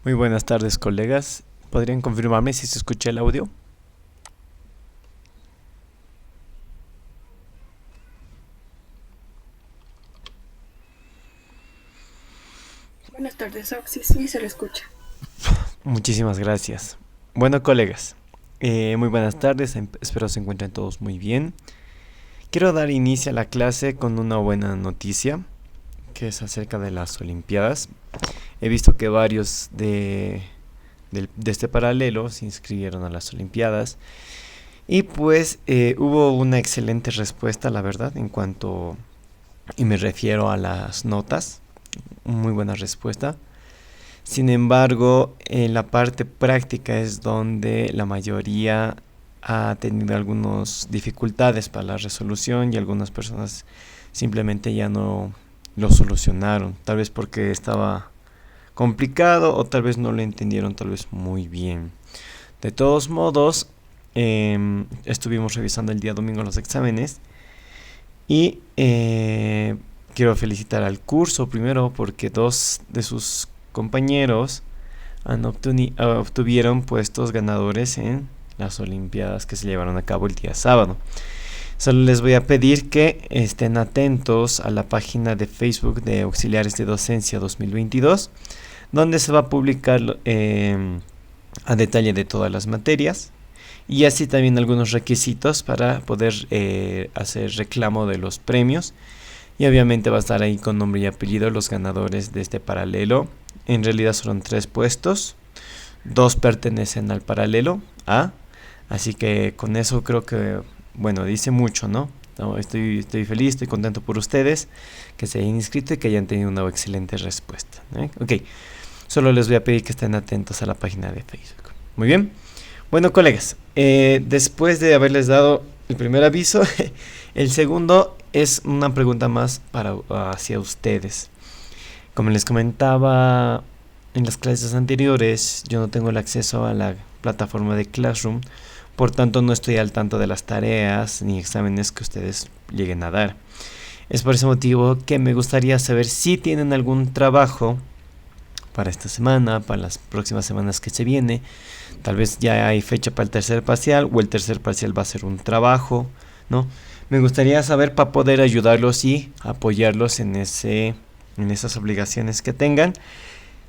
Muy buenas tardes, colegas. ¿Podrían confirmarme si se escucha el audio? Buenas tardes, Oxy. Sí, se le escucha. Muchísimas gracias. Bueno, colegas, muy buenas tardes. Espero se encuentren todos muy bien. Quiero dar inicio a la clase con una buena noticia, que es acerca de las Olimpiadas. He visto que varios de este paralelo se inscribieron a las Olimpiadas. Y pues hubo una excelente respuesta, la verdad, y me refiero a las notas. Muy buena respuesta. Sin embargo, en la parte práctica es donde la mayoría ha tenido algunas dificultades para la resolución y algunas personas simplemente ya no lo solucionaron. Tal vez porque estaba complicado o tal vez no lo entendieron tal vez muy bien. De todos modos, estuvimos revisando el día domingo los exámenes y quiero felicitar al curso primero porque dos de sus compañeros obtuvieron puestos ganadores en las Olimpiadas que se llevaron a cabo el día sábado. Solo les voy a pedir que estén atentos a la página de Facebook de Auxiliares de Docencia 2022, donde se va a publicar a detalle de todas las materias y así también algunos requisitos para poder hacer reclamo de los premios. Y obviamente va a estar ahí con nombre y apellido los ganadores de este paralelo. En realidad son 3 puestos. 2 pertenecen al paralelo A. Así que con eso creo que, bueno, dice mucho, ¿no? Estoy feliz, estoy contento por ustedes que se hayan inscrito y que hayan tenido una excelente respuesta. Ok, solo les voy a pedir que estén atentos a la página de Facebook. Muy bien. Bueno, colegas, después de haberles dado el primer aviso, el segundo es una pregunta más hacia ustedes. Como les comentaba en las clases anteriores, yo no tengo el acceso a la plataforma de Classroom, por tanto no estoy al tanto de las tareas ni exámenes que ustedes lleguen a dar. Es por ese motivo que me gustaría saber si tienen algún trabajo para esta semana, para las próximas semanas que se viene. Tal vez ya hay fecha para el tercer parcial o el tercer parcial va a ser un trabajo, ¿no? Me gustaría saber para poder ayudarlos y apoyarlos en esas obligaciones que tengan.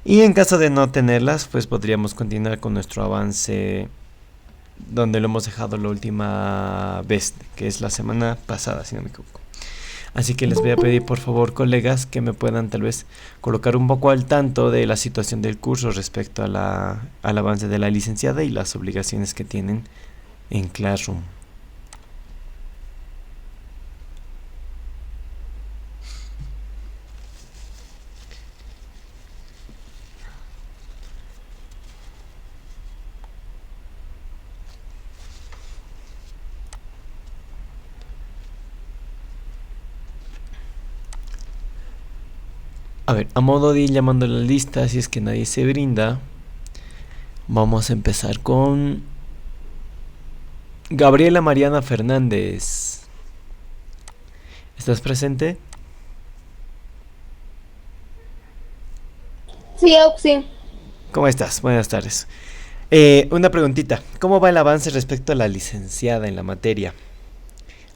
Y en caso de no tenerlas, pues podríamos continuar con nuestro avance donde lo hemos dejado la última vez, que es la semana pasada, si no me equivoco. Así que les voy a pedir por favor, colegas, que me puedan tal vez colocar un poco al tanto de la situación del curso respecto al avance de la licenciada y las obligaciones que tienen en Classroom. A ver, a modo de ir llamando la lista, si es que nadie se brinda, vamos a empezar con Gabriela Mariana Fernández. ¿Estás presente? Sí, Auxi. ¿Cómo estás? Buenas tardes. Una preguntita. ¿Cómo va el avance respecto a la licenciada en la materia?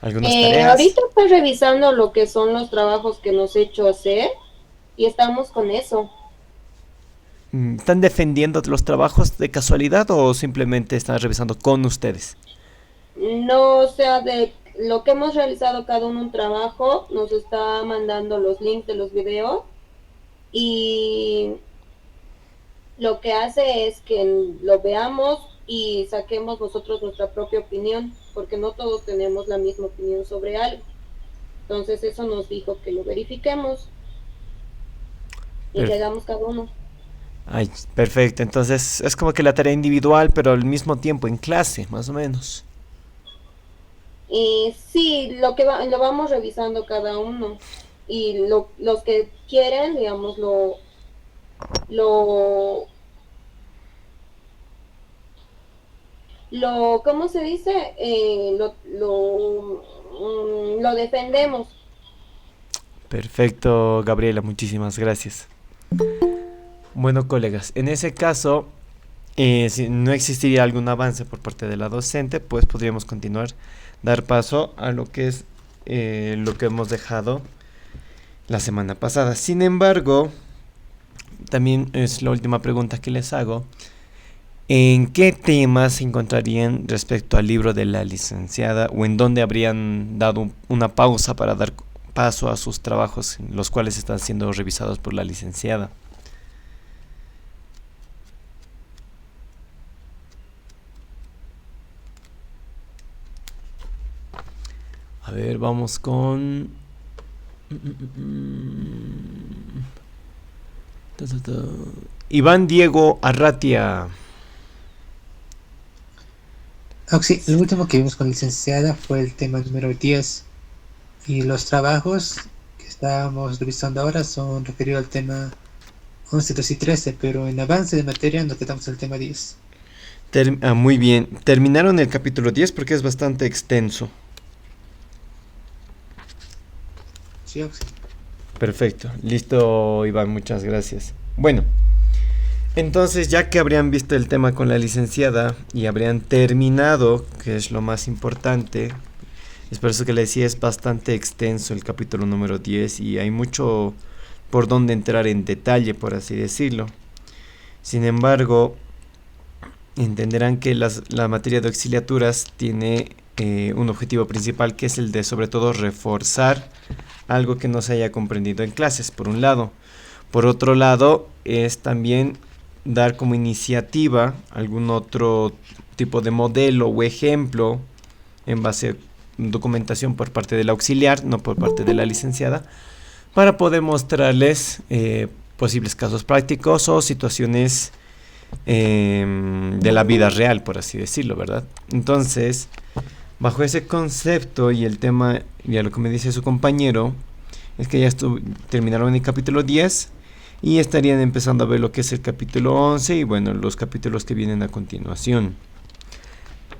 ¿Algunas tareas? Ahorita estoy revisando lo que son los trabajos que nos he hecho hacer y estamos con eso. ¿Están defendiendo los trabajos de casualidad o simplemente están revisando con ustedes? No, o sea, de lo que hemos realizado cada uno un trabajo, nos está mandando los links de los videos y lo que hace es que lo veamos y saquemos nosotros nuestra propia opinión, porque no todos tenemos la misma opinión sobre algo. Entonces eso nos dijo que lo verifiquemos y que Perf- hagamos cada uno. Ay, perfecto. Entonces es como que la tarea individual, pero al mismo tiempo en clase, más o menos. Y sí, lo vamos revisando cada uno. Y los que quieren, digamos, lo, ¿cómo se dice? Lo defendemos. Perfecto, Gabriela, muchísimas gracias. Bueno, colegas, en ese caso, si no existiría algún avance por parte de la docente, pues podríamos continuar, dar paso a lo que es lo que hemos dejado la semana pasada. Sin embargo, también es la última pregunta que les hago. ¿En qué temas se encontrarían respecto al libro de la licenciada o en dónde habrían dado una pausa para dar paso a sus trabajos, los cuales están siendo revisados por la licenciada? A ver, vamos con... Iván Diego Arratia. Sí, lo último que vimos con la licenciada fue el tema número 10 y los trabajos que estábamos revisando ahora son referidos al tema 11, 12 y 13, pero en avance de materia nos quedamos en el tema 10. Muy bien, terminaron el capítulo 10 porque es bastante extenso. Sí, Oxy. Perfecto, listo Iván, muchas gracias. Bueno, entonces ya que habrían visto el tema con la licenciada y habrían terminado, que es lo más importante, es por eso que le decía, es bastante extenso el capítulo número 10 y hay mucho por donde entrar en detalle, por así decirlo. Sin embargo, entenderán que la materia de auxiliaturas tiene un objetivo principal, que es el de sobre todo reforzar algo que no se haya comprendido en clases, por un lado. Por otro lado, es también dar como iniciativa algún otro tipo de modelo o ejemplo en base a documentación por parte del auxiliar, no por parte de la licenciada, para poder mostrarles posibles casos prácticos o situaciones de la vida real, por así decirlo, ¿verdad? Entonces, bajo ese concepto y el tema, y a lo que me dice su compañero, es que ya terminaron el capítulo 10 y estarían empezando a ver lo que es el capítulo 11 y bueno, los capítulos que vienen a continuación.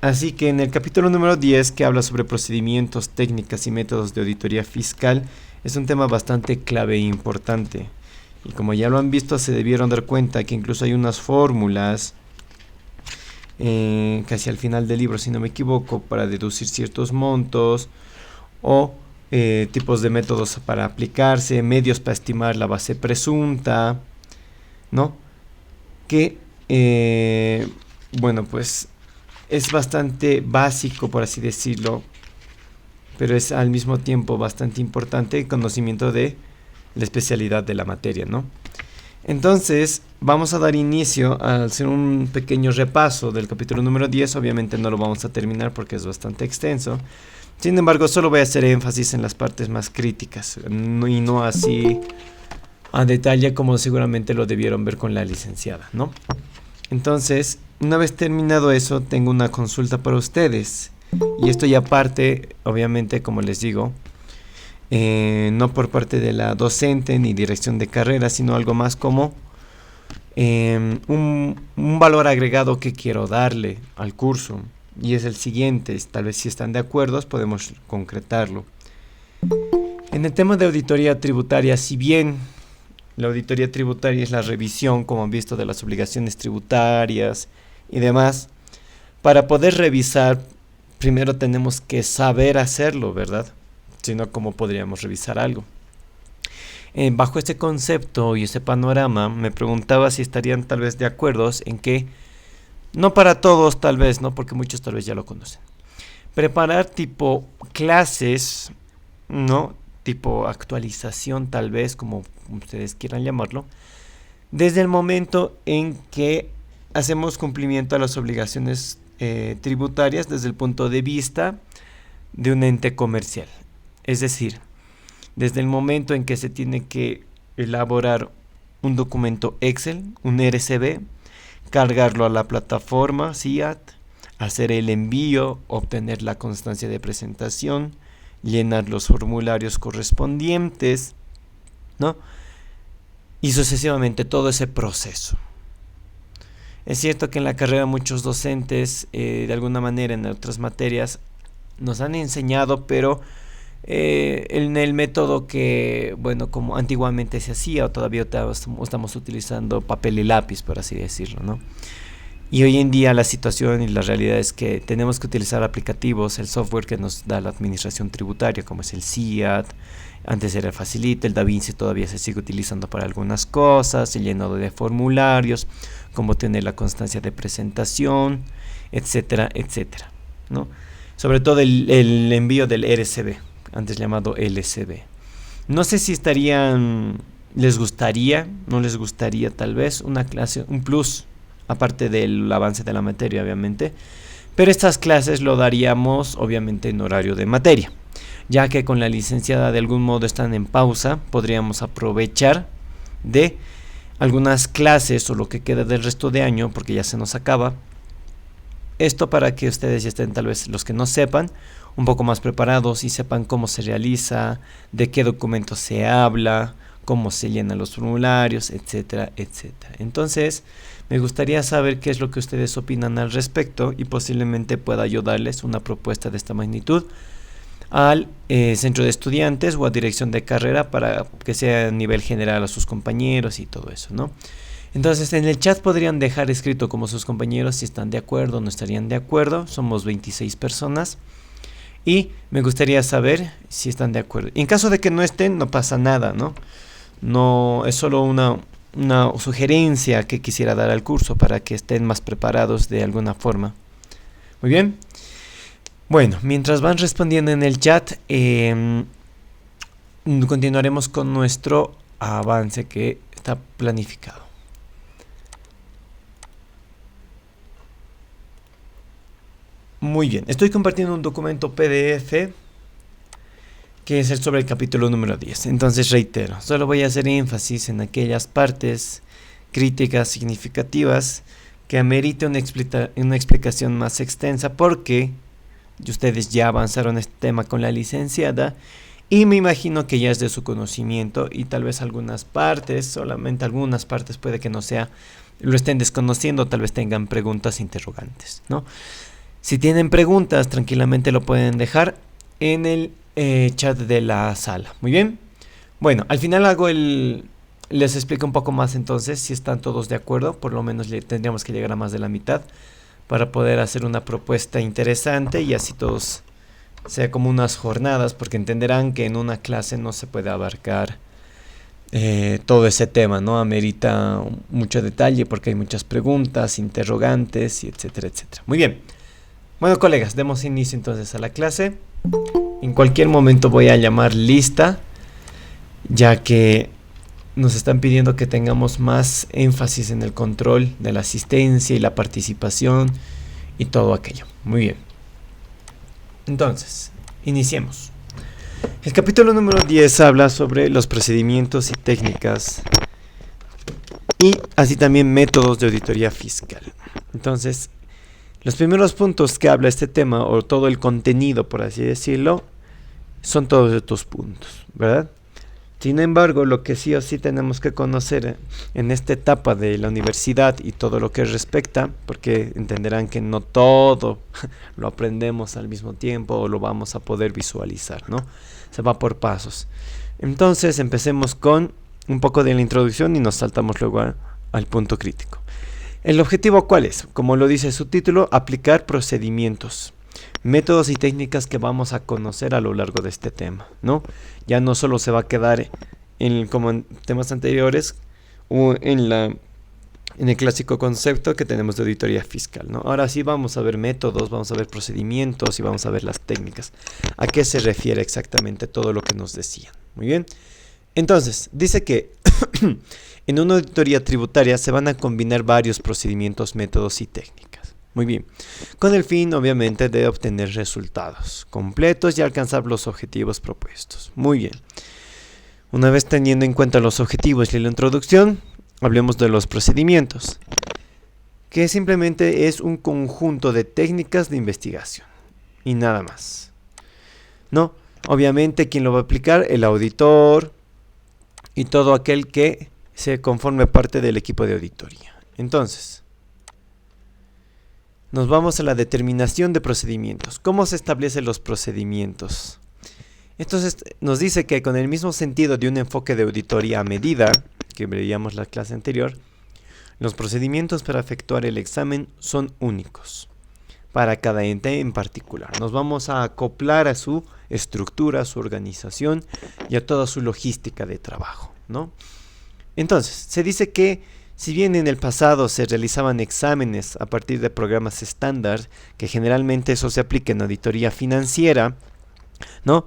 Así que en el capítulo número 10, que habla sobre procedimientos, técnicas y métodos de auditoría fiscal, es un tema bastante clave e importante. Y como ya lo han visto, se debieron dar cuenta que incluso hay unas fórmulas casi al final del libro, si no me equivoco, para deducir ciertos montos o tipos de métodos para aplicarse, medios para estimar la base presunta, ¿no? Que, bueno, pues es bastante básico, por así decirlo, pero es al mismo tiempo bastante importante el conocimiento de la especialidad de la materia, ¿no? Entonces, vamos a dar inicio a hacer un pequeño repaso del capítulo número 10. Obviamente no lo vamos a terminar porque es bastante extenso. Sin embargo, solo voy a hacer énfasis en las partes más críticas y no así a detalle como seguramente lo debieron ver con la licenciada, ¿no? Entonces, una vez terminado eso, tengo una consulta para ustedes. Y esto ya parte, obviamente, como les digo, no por parte de la docente ni dirección de carrera, sino algo más como un valor agregado que quiero darle al curso. Y es el siguiente, tal vez si están de acuerdo podemos concretarlo. En el tema de auditoría tributaria, si bien la auditoría tributaria es la revisión, como han visto, de las obligaciones tributarias y demás, para poder revisar, primero tenemos que saber hacerlo, ¿verdad? Si no, ¿cómo podríamos revisar algo? Bajo este concepto y este panorama, me preguntaba si estarían tal vez de acuerdo en que, no para todos tal vez, ¿no? Porque muchos tal vez ya lo conocen, preparar tipo clases, ¿no? Tipo actualización tal vez, como ustedes quieran llamarlo, desde el momento en que hacemos cumplimiento a las obligaciones tributarias desde el punto de vista de un ente comercial. Es decir, desde el momento en que se tiene que elaborar un documento Excel, un RCB, cargarlo a la plataforma CIAT, hacer el envío, obtener la constancia de presentación, llenar los formularios correspondientes, ¿no? Y sucesivamente todo ese proceso. Es cierto que en la carrera muchos docentes, de alguna manera en otras materias, nos han enseñado, pero en el método que, bueno, como antiguamente se hacía, o todavía estamos utilizando papel y lápiz, por así decirlo, ¿no? Y hoy en día la situación y la realidad es que tenemos que utilizar aplicativos, el software que nos da la administración tributaria, como es el CIAT, antes era el Facilita, el DaVinci todavía se sigue utilizando para algunas cosas, el llenado de formularios, como tener la constancia de presentación, etcétera, etcétera, ¿no? Sobre todo el envío del RCB, antes llamado LCB. No sé si les gustaría, no les gustaría tal vez una clase, un plus, aparte del avance de la materia, obviamente, pero estas clases lo daríamos obviamente en horario de materia, ya que con la licenciada de algún modo están en pausa, podríamos aprovechar de algunas clases o lo que queda del resto de año, porque ya se nos acaba. Esto para que ustedes ya estén, tal vez los que no sepan, un poco más preparados y sepan cómo se realiza, de qué documentos se habla, cómo se llenan los formularios, etcétera, etcétera. Entonces, me gustaría saber qué es lo que ustedes opinan al respecto y posiblemente pueda ayudarles una propuesta de esta magnitud al centro de estudiantes o a dirección de carrera para que sea a nivel general a sus compañeros y todo eso, ¿no? Entonces en el chat podrían dejar escrito como sus compañeros si están de acuerdo o no estarían de acuerdo. Somos 26 personas y me gustaría saber si están de acuerdo. En caso de que no estén, no pasa nada, ¿no? No, es solo una sugerencia que quisiera dar al curso para que estén más preparados de alguna forma. Muy bien. Bueno, mientras van respondiendo en el chat, continuaremos con nuestro avance que está planificado. Muy bien, estoy compartiendo un documento PDF que es sobre el capítulo número 10. Entonces reitero, solo voy a hacer énfasis en aquellas partes críticas significativas que amerite una explicación más extensa, porque ustedes ya avanzaron este tema con la licenciada y me imagino que ya es de su conocimiento, y tal vez algunas partes, solamente algunas partes puede que no sea, lo estén desconociendo, tal vez tengan preguntas interrogantes, ¿no? Si tienen preguntas, tranquilamente lo pueden dejar en el chat de la sala. Muy bien. Bueno, al final les explico un poco más entonces, si están todos de acuerdo. Por lo menos tendríamos que llegar a más de la mitad para poder hacer una propuesta interesante y así todos sea como unas jornadas, porque entenderán que en una clase no se puede abarcar todo ese tema, ¿no? Amerita mucho detalle porque hay muchas preguntas, interrogantes y etcétera, etcétera. Muy bien. Bueno, colegas, demos inicio entonces a la clase. En cualquier momento voy a llamar lista, ya que nos están pidiendo que tengamos más énfasis en el control de la asistencia y la participación y todo aquello. Muy bien. Entonces, iniciemos. El capítulo número 10 habla sobre los procedimientos y técnicas y así también métodos de auditoría fiscal. Entonces, los primeros puntos que habla este tema, o todo el contenido, por así decirlo, son todos estos puntos, ¿verdad? Sin embargo, lo que sí o sí tenemos que conocer en esta etapa de la universidad y todo lo que respecta, porque entenderán que no todo lo aprendemos al mismo tiempo o lo vamos a poder visualizar, ¿no? Se va por pasos. Entonces, empecemos con un poco de la introducción y nos saltamos luego al punto crítico. ¿El objetivo cuál es? Como lo dice su título, aplicar procedimientos, métodos y técnicas que vamos a conocer a lo largo de este tema, ¿no? Ya no solo se va a quedar como en temas anteriores o en el clásico concepto que tenemos de auditoría fiscal, ¿no? Ahora sí vamos a ver métodos, vamos a ver procedimientos y vamos a ver las técnicas. ¿A qué se refiere exactamente todo lo que nos decían? Muy bien. Entonces, dice que en una auditoría tributaria se van a combinar varios procedimientos, métodos y técnicas. Muy bien. Con el fin, obviamente, de obtener resultados completos y alcanzar los objetivos propuestos. Muy bien. Una vez teniendo en cuenta los objetivos y la introducción, hablemos de los procedimientos, que simplemente es un conjunto de técnicas de investigación y nada más. ¿No? Obviamente, ¿quién lo va a aplicar? El auditor y todo aquel que se conforme parte del equipo de auditoría. Entonces, nos vamos a la determinación de procedimientos. ¿Cómo se establecen los procedimientos? Entonces nos dice que con el mismo sentido de un enfoque de auditoría a medida, que veíamos la clase anterior, los procedimientos para efectuar el examen son únicos para cada ente en particular. Nos vamos a acoplar a su estructura, a su organización y a toda su logística de trabajo, ¿no? Entonces, se dice que si bien en el pasado se realizaban exámenes a partir de programas estándar, que generalmente eso se aplica en auditoría financiera, ¿no?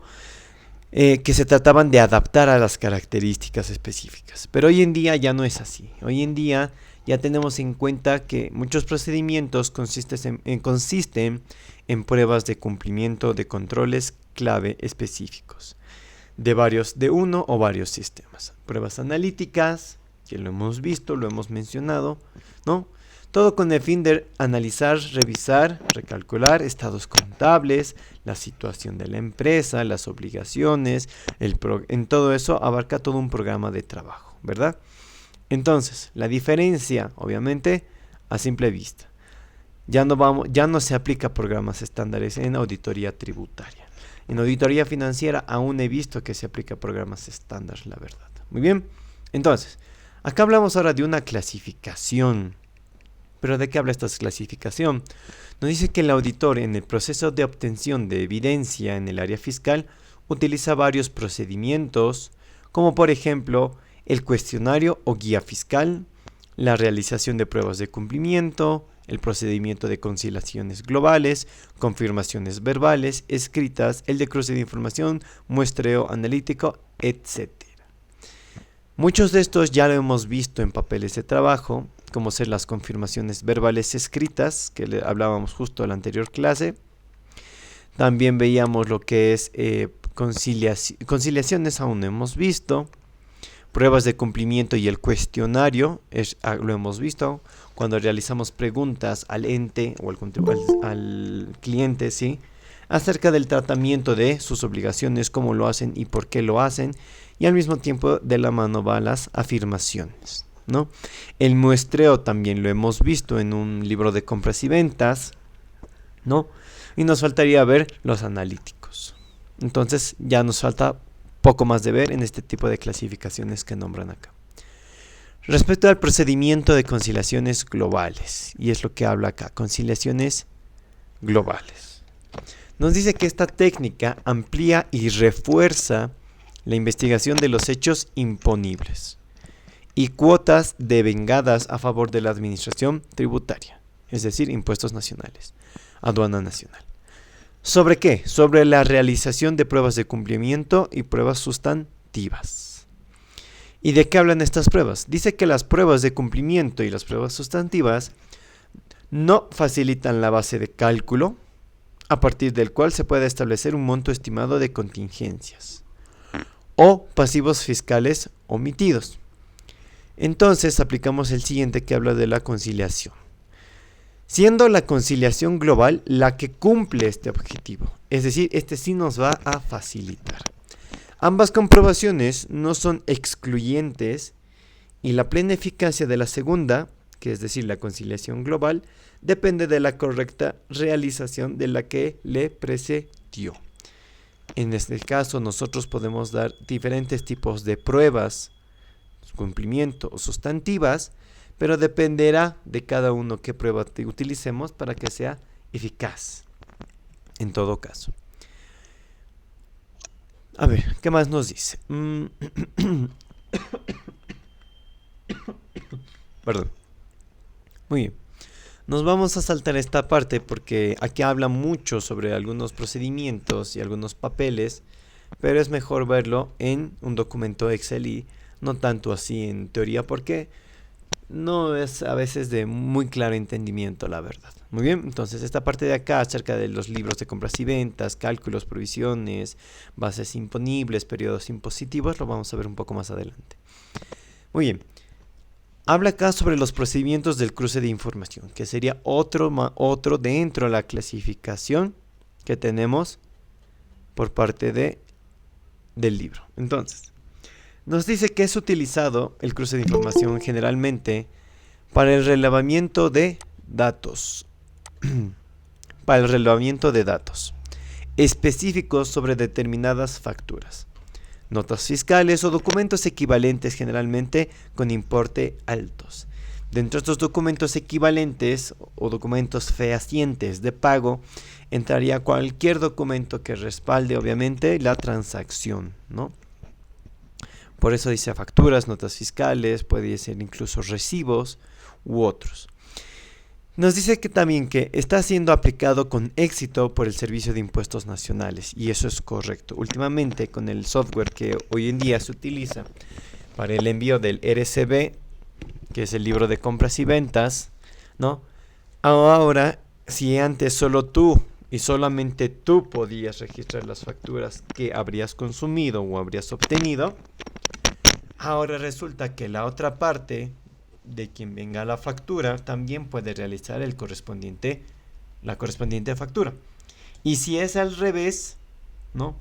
Que se trataban de adaptar a las características específicas. Pero hoy en día ya no es así. Hoy en día ya tenemos en cuenta que muchos procedimientos consisten en pruebas de cumplimiento de controles clave específicos de uno o varios sistemas. Pruebas analíticas, que lo hemos visto, lo hemos mencionado, ¿no? Todo con el fin de analizar, revisar, recalcular estados contables, la situación de la empresa, las obligaciones, en todo eso abarca todo un programa de trabajo, ¿verdad? Entonces, la diferencia, obviamente, a simple vista. Ya no se aplica programas estándares en auditoría tributaria. En auditoría financiera aún he visto que se aplica programas estándares, la verdad. Muy bien. Entonces, acá hablamos ahora de una clasificación. ¿Pero de qué habla esta clasificación? Nos dice que el auditor en el proceso de obtención de evidencia en el área fiscal utiliza varios procedimientos, como por ejemplo el cuestionario o guía fiscal, la realización de pruebas de cumplimiento, el procedimiento de conciliaciones globales, confirmaciones verbales, escritas, el de cruce de información, muestreo analítico, etc. Muchos de estos ya lo hemos visto en papeles de trabajo, como ser las confirmaciones verbales escritas, que le hablábamos justo en la anterior clase. También veíamos lo que es conciliaciones, aún no hemos visto. Pruebas de cumplimiento y el cuestionario, lo hemos visto cuando realizamos preguntas al ente o al cliente, ¿sí? Acerca del tratamiento de sus obligaciones, cómo lo hacen y por qué lo hacen, y al mismo tiempo de la mano van las afirmaciones, ¿no? El muestreo también lo hemos visto en un libro de compras y ventas, ¿no? Y nos faltaría ver los analíticos. Entonces ya nos falta poco más de ver en este tipo de clasificaciones que nombran acá. Respecto al procedimiento de conciliaciones globales, y es lo que habla acá, conciliaciones globales. Nos dice que esta técnica amplía y refuerza la investigación de los hechos imponibles y cuotas devengadas a favor de la administración tributaria, es decir, impuestos nacionales, aduana nacional. ¿Sobre qué? Sobre la realización de pruebas de cumplimiento y pruebas sustantivas. ¿Y de qué hablan estas pruebas? Dice que las pruebas de cumplimiento y las pruebas sustantivas no facilitan la base de cálculo a partir del cual se puede establecer un monto estimado de contingencias o pasivos fiscales omitidos. Entonces aplicamos el siguiente que habla de la conciliación. Siendo la conciliación global la que cumple este objetivo, es decir, este sí nos va a facilitar. Ambas comprobaciones no son excluyentes y la plena eficacia de la segunda, que es decir, la conciliación global, depende de la correcta realización de la que le precedió. En este caso, nosotros podemos dar diferentes tipos de pruebas, cumplimiento o sustantivas, pero dependerá de cada uno qué prueba utilicemos para que sea eficaz, en todo caso. A ver, ¿qué más nos dice? Perdón. Muy bien. Nos vamos a saltar esta parte porque aquí habla mucho sobre algunos procedimientos y algunos papeles, pero es mejor verlo en un documento Excel y no tanto así en teoría porque no es a veces de muy claro entendimiento, la verdad. Muy bien, entonces esta parte de acá acerca de los libros de compras y ventas, cálculos, provisiones, bases imponibles, periodos impositivos, lo vamos a ver un poco más adelante. Muy bien. Habla acá sobre los procedimientos del cruce de información, que sería otro dentro de la clasificación que tenemos por parte del libro. Entonces, nos dice que es utilizado el cruce de información generalmente para el relevamiento de datos. específicos sobre determinadas facturas, notas fiscales o documentos equivalentes generalmente con importe altos. Dentro de estos documentos equivalentes o documentos fehacientes de pago entraría cualquier documento que respalde obviamente la transacción, ¿no? Por eso dice facturas, notas fiscales, puede ser incluso recibos u otros. Nos dice que también que está siendo aplicado con éxito por el Servicio de Impuestos Nacionales, y eso es correcto. Últimamente, con el software que hoy en día se utiliza para el envío del RCB, que es el libro de compras y ventas, ¿no? Ahora, si antes solo tú y solamente tú podías registrar las facturas que habrías consumido o habrías obtenido, ahora resulta que la otra parte de quien venga la factura también puede realizar la correspondiente factura. Y si es al revés, ¿no?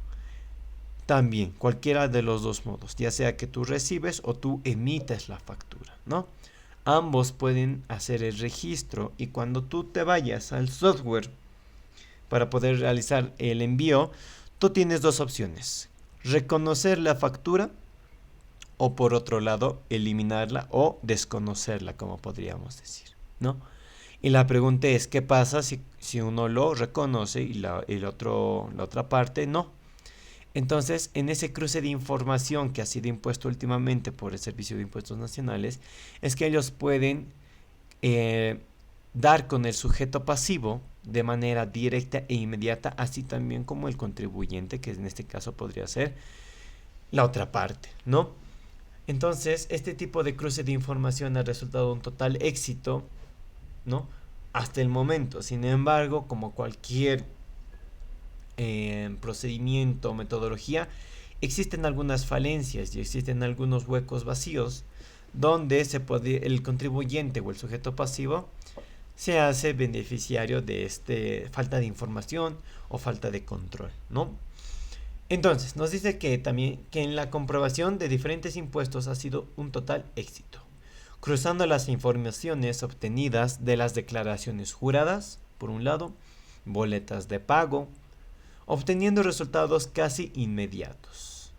También, cualquiera de los dos modos, ya sea que tú recibes o tú emites la factura, ¿no? Ambos pueden hacer el registro, y cuando tú te vayas al software para poder realizar el envío, tú tienes dos opciones: reconocer la factura, o por otro lado, eliminarla o desconocerla, como podríamos decir, ¿no? Y la pregunta es, ¿qué pasa si uno lo reconoce y la otra parte no? Entonces, en ese cruce de información que ha sido impuesto últimamente por el Servicio de Impuestos Nacionales, es que ellos pueden dar con el sujeto pasivo de manera directa e inmediata, así también como el contribuyente, que en este caso podría ser la otra parte, ¿no? Entonces, este tipo de cruce de información ha resultado un total éxito, ¿no? Hasta el momento. Sin embargo, como cualquier procedimiento o metodología, existen algunas falencias y existen algunos huecos vacíos donde el contribuyente o el sujeto pasivo se hace beneficiario de falta de información o falta de control, ¿no? Entonces, nos dice que también que en la comprobación de diferentes impuestos ha sido un total éxito, cruzando las informaciones obtenidas de las declaraciones juradas, por un lado, boletas de pago, obteniendo resultados casi inmediatos.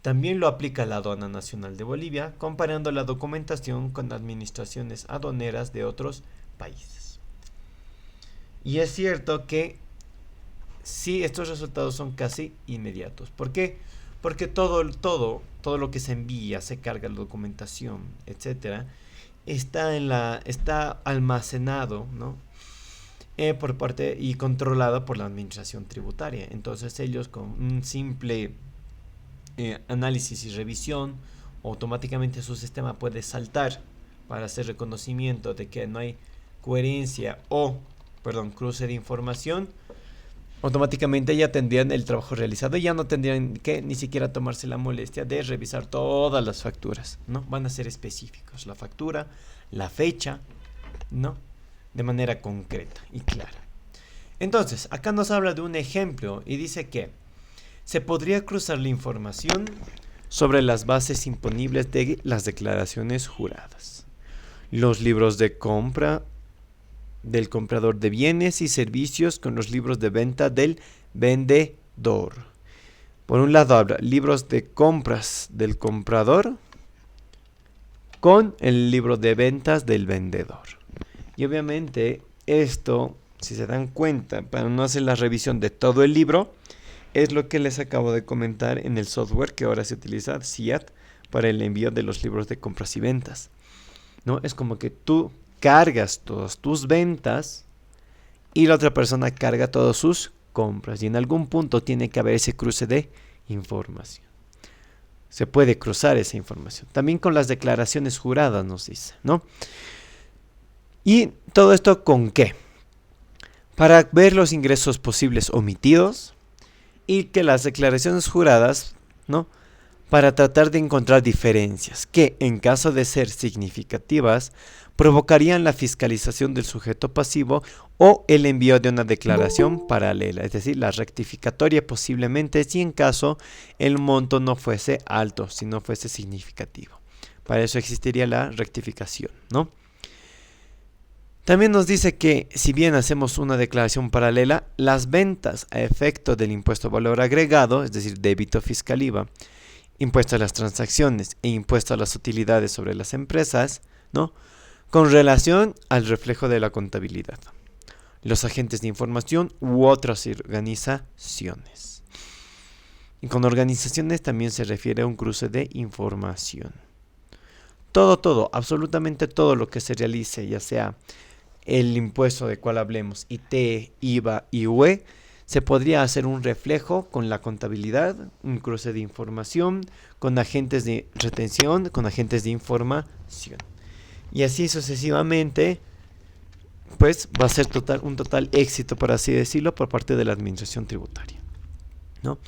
También lo aplica la Aduana Nacional de Bolivia, comparando la documentación con administraciones aduaneras de otros países. Y es cierto que sí, estos resultados son casi inmediatos. ¿Por qué? Porque todo lo que se envía, se carga la documentación, etcétera, está almacenado, ¿no? Por parte y controlado por la administración tributaria. Entonces ellos, con un simple análisis y revisión, automáticamente su sistema puede saltar para hacer reconocimiento de que no hay coherencia cruce de información. Automáticamente ya tendrían el trabajo realizado y ya no tendrían que ni siquiera tomarse la molestia de revisar todas las facturas, ¿no? Van a ser específicos, la factura, la fecha, ¿no? De manera concreta y clara. Entonces, acá nos habla de un ejemplo y dice que se podría cruzar la información sobre las bases imponibles de las declaraciones juradas, los libros de compra del comprador de bienes y servicios con los libros de venta del vendedor. Por un lado habla libros de compras del comprador con el libro de ventas del vendedor. Y obviamente esto, si se dan cuenta, para no hacer la revisión de todo el libro, es lo que les acabo de comentar en el software que ahora se utiliza, SIAT, para el envío de los libros de compras y ventas, ¿no? Es como que tú cargas todas tus ventas y la otra persona carga todas sus compras, y en algún punto tiene que haber ese cruce de información. Se puede cruzar esa información. También con las declaraciones juradas nos dice, ¿no? ¿Y todo esto con qué? Para ver los ingresos posibles omitidos, y que las declaraciones juradas, ¿no? Para tratar de encontrar diferencias que, en caso de ser significativas, provocarían la fiscalización del sujeto pasivo o el envío de una declaración paralela, es decir, la rectificatoria posiblemente, si en caso el monto no fuese alto, si no fuese significativo. Para eso existiría la rectificación, ¿no? También nos dice que si bien hacemos una declaración paralela, las ventas a efecto del impuesto al valor agregado, es decir, débito fiscal IVA, impuesto a las transacciones e impuesto a las utilidades sobre las empresas, ¿no?, con relación al reflejo de la contabilidad, los agentes de información u otras organizaciones. Y con organizaciones también se refiere a un cruce de información. Todo, absolutamente todo lo que se realice, ya sea el impuesto de cual hablemos, IT, IVA y UE, se podría hacer un reflejo con la contabilidad, un cruce de información, con agentes de retención, con agentes de información. Y así sucesivamente, pues va a ser un total éxito, por así decirlo, por parte de la administración tributaria, ¿no?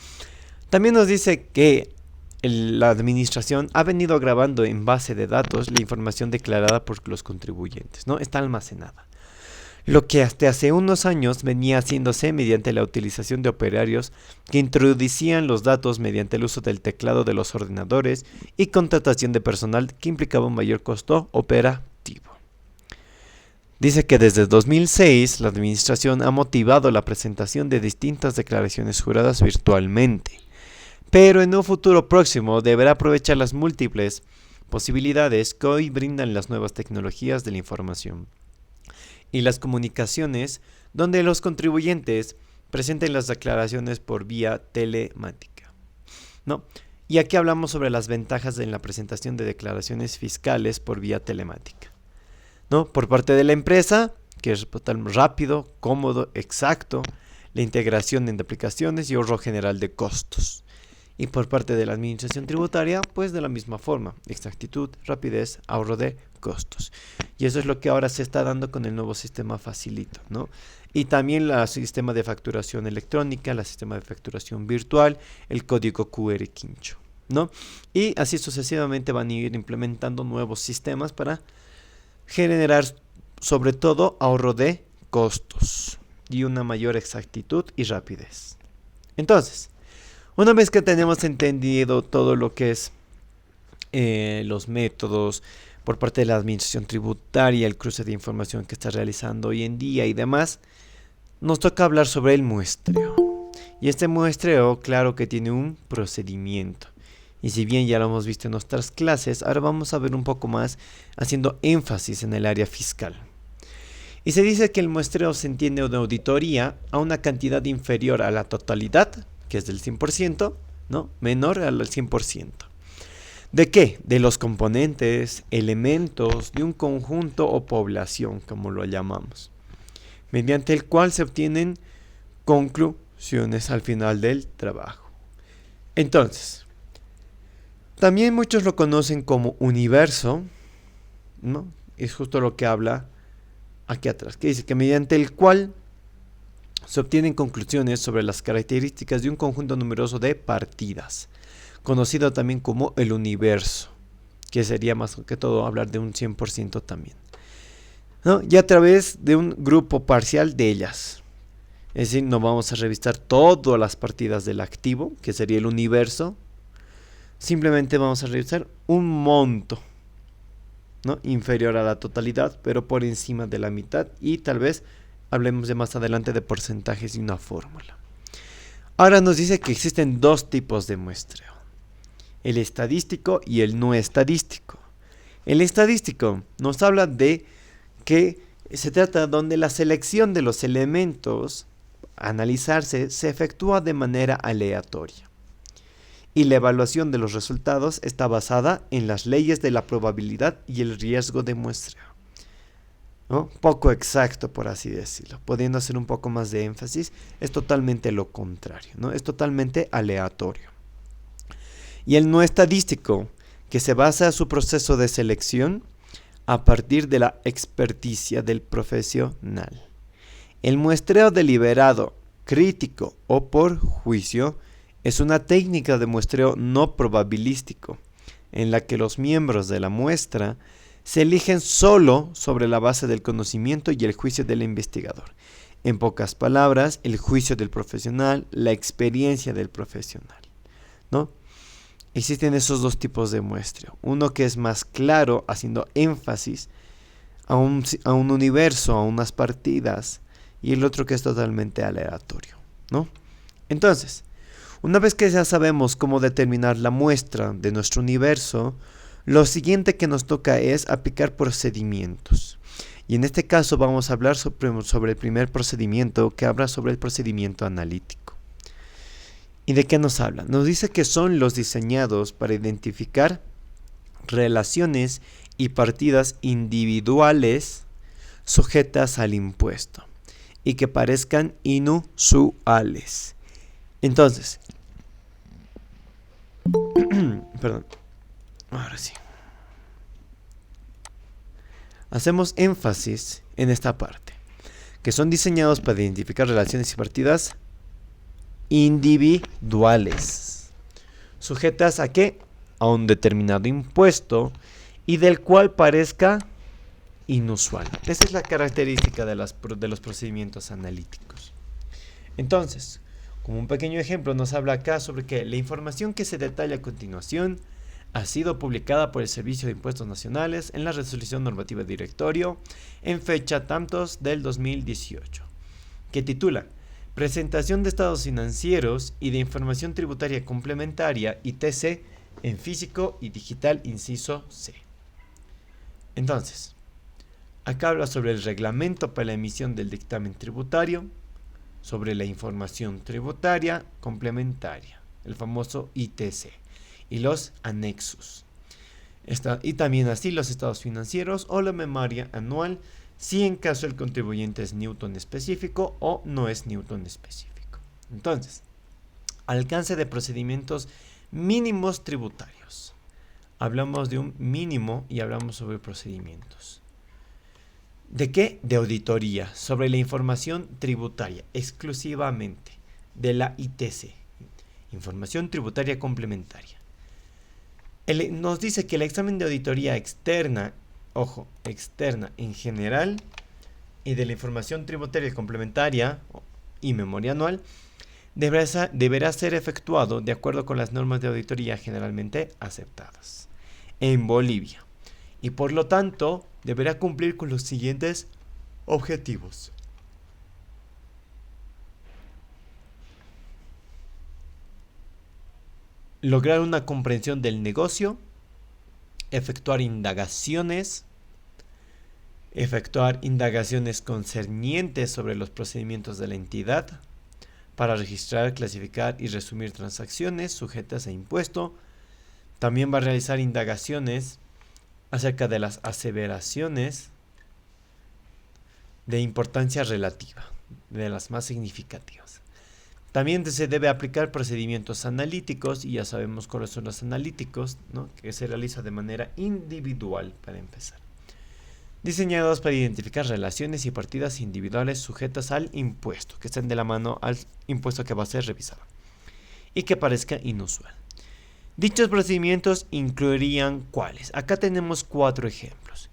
También nos dice que la administración ha venido grabando en base de datos la información declarada por los contribuyentes, ¿no? Está almacenada. Lo que hasta hace unos años venía haciéndose mediante la utilización de operarios que introducían los datos mediante el uso del teclado de los ordenadores y contratación de personal que implicaba un mayor costo operativo. Dice que desde 2006 la administración ha motivado la presentación de distintas declaraciones juradas virtualmente, pero en un futuro próximo deberá aprovechar las múltiples posibilidades que hoy brindan las nuevas tecnologías de la información y las comunicaciones, donde los contribuyentes presenten las declaraciones por vía telemática, ¿no? Y aquí hablamos sobre las ventajas en la presentación de declaraciones fiscales por vía telemática, ¿no? Por parte de la empresa, que es rápido, cómodo, exacto, la integración en aplicaciones y ahorro general de costos. Y por parte de la administración tributaria, pues de la misma forma, exactitud, rapidez, ahorro de costos. Y eso es lo que ahora se está dando con el nuevo sistema Facilito, ¿no? Y también el sistema de facturación electrónica, el sistema de facturación virtual, el código QR quincho, ¿no? Y así sucesivamente van a ir implementando nuevos sistemas para generar sobre todo ahorro de costos y una mayor exactitud y rapidez. Entonces, una vez que tenemos entendido todo lo que es los métodos por parte de la administración tributaria, el cruce de información que está realizando hoy en día y demás, nos toca hablar sobre el muestreo. Y este muestreo, claro que tiene un procedimiento. Y si bien ya lo hemos visto en nuestras clases, ahora vamos a ver un poco más haciendo énfasis en el área fiscal. Y se dice que el muestreo se entiende de auditoría a una cantidad inferior a la totalidad, que es del 100%, ¿no? Menor al 100%. ¿De qué? De los componentes, elementos de un conjunto o población, como lo llamamos, mediante el cual se obtienen conclusiones al final del trabajo. Entonces, también muchos lo conocen como universo, ¿no? Es justo lo que habla aquí atrás, que dice que mediante el cual se obtienen conclusiones sobre las características de un conjunto numeroso de partidas, conocido también como el universo, que sería más que todo hablar de un 100% también, ¿no? Y a través de un grupo parcial de ellas. Es decir, no vamos a revisar todas las partidas del activo, que sería el universo. Simplemente vamos a revisar un monto, ¿no? Inferior a la totalidad, pero por encima de la mitad, y tal vez hablemos de más adelante de porcentajes y una fórmula. Ahora nos dice que existen dos tipos de muestreo: el estadístico y el no estadístico. El estadístico nos habla de que se trata donde la selección de los elementos a analizarse se efectúa de manera aleatoria y la evaluación de los resultados está basada en las leyes de la probabilidad y el riesgo de muestreo, ¿no? Poco exacto, por así decirlo. Pudiendo hacer un poco más de énfasis, es totalmente lo contrario, ¿no? Es totalmente aleatorio. Y el no estadístico, que se basa en su proceso de selección a partir de la experticia del profesional. El muestreo deliberado, crítico o por juicio es una técnica de muestreo no probabilístico, en la que los miembros de la muestra se eligen solo sobre la base del conocimiento y el juicio del investigador. En pocas palabras, el juicio del profesional, la experiencia del profesional, ¿no? Existen esos dos tipos de muestreo. Uno que es más claro, haciendo énfasis a un universo, a unas partidas, y el otro que es totalmente aleatorio, ¿no? Entonces, una vez que ya sabemos cómo determinar la muestra de nuestro universo, lo siguiente que nos toca es aplicar procedimientos. Y en este caso vamos a hablar sobre el primer procedimiento, que habla sobre el procedimiento analítico. ¿Y de qué nos habla? Nos dice que son los diseñados para identificar relaciones y partidas individuales sujetas al impuesto y que parezcan inusuales. Entonces, perdón, ahora sí. Hacemos énfasis en esta parte, que son diseñados para identificar relaciones y partidas individuales, sujetas ¿a qué? A un determinado impuesto y del cual parezca inusual. Esa es la característica de los procedimientos analíticos. Entonces, como un pequeño ejemplo, nos habla acá sobre que la información que se detalla a continuación ha sido publicada por el Servicio de Impuestos Nacionales en la Resolución Normativa Directorio en fecha tantos del 2018, que titula Presentación de estados financieros y de información tributaria complementaria ITC en físico y digital, inciso C. Entonces, acá habla sobre el reglamento para la emisión del dictamen tributario, sobre la información tributaria complementaria, el famoso ITC, y los anexos. Y también así los estados financieros o la memoria anual, si en caso el contribuyente es Newton específico o no es Newton específico. Entonces, alcance de procedimientos mínimos tributarios. Hablamos de un mínimo y hablamos sobre procedimientos. ¿De qué? De auditoría, sobre la información tributaria, exclusivamente de la ITC, información tributaria complementaria. Nos dice que el examen de auditoría externa, ojo, externa en general, y de la información tributaria complementaria y memoria anual, deberá ser efectuado de acuerdo con las normas de auditoría generalmente aceptadas en Bolivia, y por lo tanto deberá cumplir con los siguientes objetivos. Lograr una comprensión del negocio, efectuar indagaciones concernientes sobre los procedimientos de la entidad para registrar, clasificar y resumir transacciones sujetas a impuesto. También va a realizar indagaciones acerca de las aseveraciones de importancia relativa, de las más significativas. También se debe aplicar procedimientos analíticos, y ya sabemos cuáles son los analíticos, ¿no? Que se realiza de manera individual para empezar. Diseñados para identificar relaciones y partidas individuales sujetas al impuesto, que estén de la mano al impuesto que va a ser revisado, y que parezca inusual. Dichos procedimientos incluirían ¿cuáles? Acá tenemos 4 ejemplos.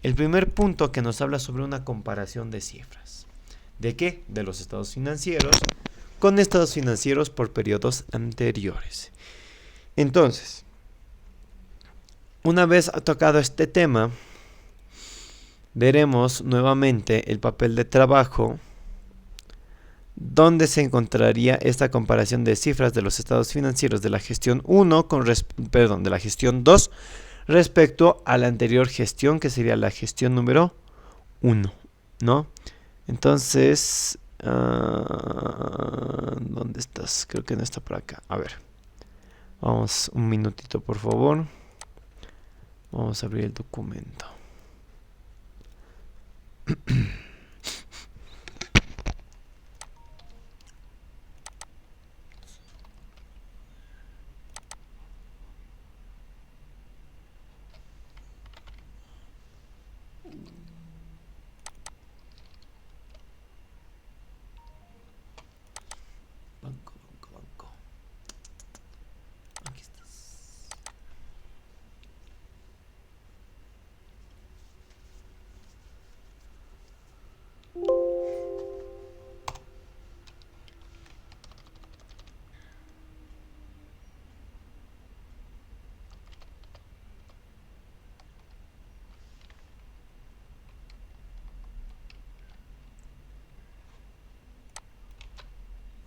El primer punto que nos habla sobre una comparación de cifras. ¿De qué? De los estados financieros con estados financieros por periodos anteriores. Entonces, una vez tocado este tema, veremos nuevamente el papel de trabajo, donde se encontraría esta comparación de cifras de los estados financieros de la gestión 1 de la gestión 2 respecto a la anterior gestión, que sería la gestión número 1, ¿no? Entonces, ¿dónde estás? Creo que no está por acá. A ver, vamos un minutito, por favor. Vamos a abrir el documento. Banco. Aquí estás.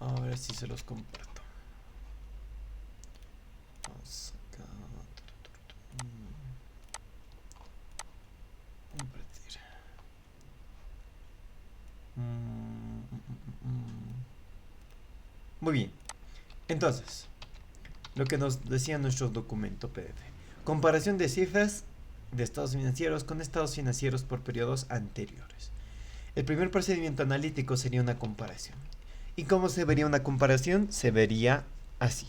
Ahora sí se los comparto. Vamos acá. Compartir. Muy bien. Entonces, lo que nos decía nuestro documento PDF. Comparación de cifras de estados financieros con estados financieros por periodos anteriores. El primer procedimiento analítico sería una comparación. ¿Y cómo se vería una comparación? Se vería así.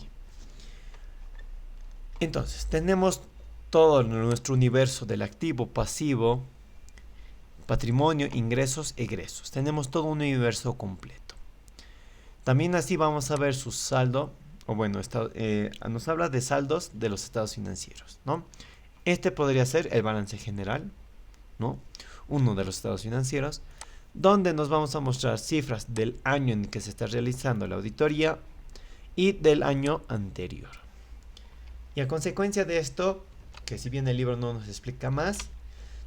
Entonces, tenemos todo nuestro universo del activo, pasivo, patrimonio, ingresos, egresos. Tenemos todo un universo completo. También así vamos a ver su saldo, o bueno, nos habla de saldos de los estados financieros, ¿no? Este podría ser el balance general, ¿no? Uno de los estados financieros, donde nos vamos a mostrar cifras del año en que se está realizando la auditoría y del año anterior. Y a consecuencia de esto, que si bien el libro no nos explica más,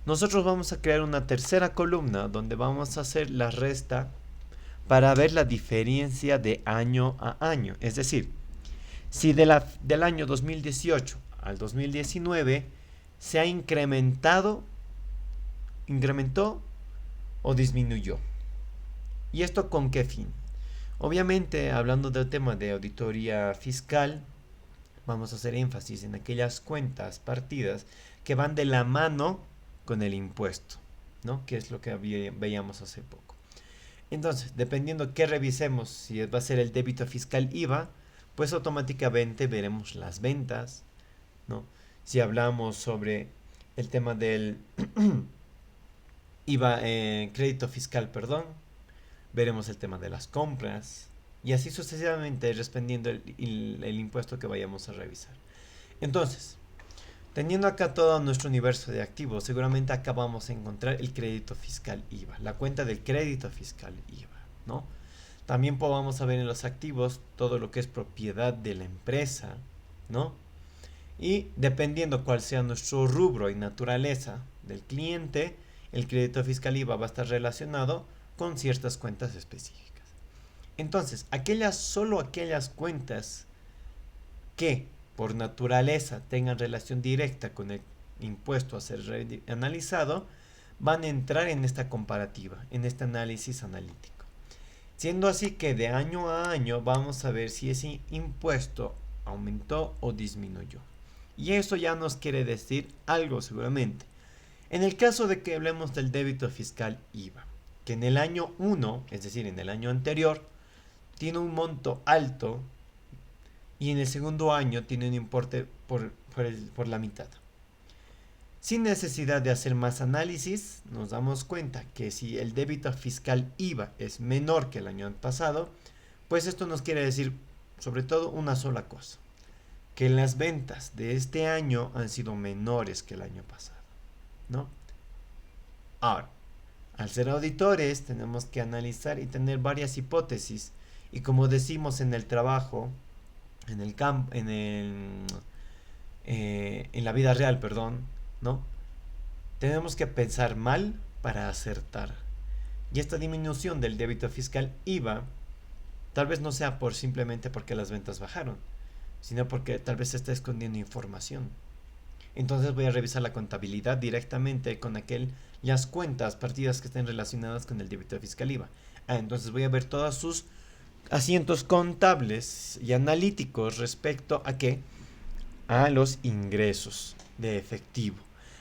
nosotros vamos a crear una tercera columna donde vamos a hacer la resta para ver la diferencia de año a año. Es decir, si del año 2018 al 2019 se ha incrementó o disminuyó. ¿Y esto con qué fin? Obviamente, hablando del tema de auditoría fiscal, vamos a hacer énfasis en aquellas cuentas, partidas que van de la mano con el impuesto, ¿no? Que es lo que veíamos hace poco. Entonces, dependiendo que revisemos si va a ser el débito fiscal IVA, pues automáticamente veremos las ventas, ¿no? Si hablamos sobre el tema del IVA, crédito fiscal, perdón, veremos el tema de las compras y así sucesivamente respondiendo el impuesto que vayamos a revisar. Entonces, teniendo acá todo nuestro universo de activos, seguramente acá vamos a encontrar el crédito fiscal IVA, la cuenta del crédito fiscal IVA, ¿no? También podemos ver en los activos todo lo que es propiedad de la empresa, ¿no? Y dependiendo cuál sea nuestro rubro y naturaleza del cliente, el crédito fiscal IVA va a estar relacionado con ciertas cuentas específicas. Entonces, solo aquellas cuentas que por naturaleza tengan relación directa con el impuesto a ser analizado, van a entrar en esta comparativa, en este análisis analítico. Siendo así que de año a año vamos a ver si ese impuesto aumentó o disminuyó. Y eso ya nos quiere decir algo seguramente. En el caso de que hablemos del débito fiscal IVA, que en el año 1, es decir, en el año anterior, tiene un monto alto y en el segundo año tiene un importe por la mitad. Sin necesidad de hacer más análisis, nos damos cuenta que si el débito fiscal IVA es menor que el año pasado, pues esto nos quiere decir sobre todo una sola cosa, que las ventas de este año han sido menores que el año pasado, ¿no? Ahora, al ser auditores tenemos que analizar y tener varias hipótesis y como decimos en el trabajo, en el campo, en la vida real, perdón, ¿no? Tenemos que pensar mal para acertar. Y esta disminución del débito fiscal IVA tal vez no sea simplemente porque las ventas bajaron, sino porque tal vez se está escondiendo información. Entonces voy a revisar la contabilidad directamente con las cuentas, partidas que estén relacionadas con el débito fiscal IVA. Entonces voy a ver todos sus asientos contables y analíticos respecto a ¿qué? A los ingresos de efectivo,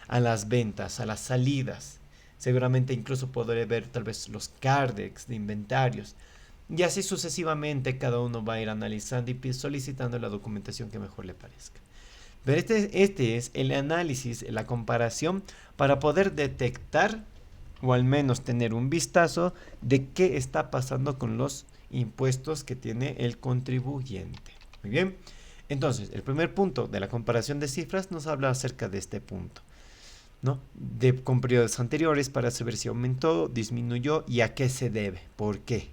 a las ventas, a las salidas. Seguramente incluso podré ver tal vez los cardex de inventarios. Y así sucesivamente cada uno va a ir analizando y solicitando la documentación que mejor le parezca. Pero este es el análisis, la comparación para poder detectar o al menos tener un vistazo de qué está pasando con los impuestos que tiene el contribuyente. Muy bien. Entonces, el primer punto de la comparación de cifras nos habla acerca de este punto, ¿no? Con periodos anteriores para saber si aumentó, disminuyó y a qué se debe, por qué.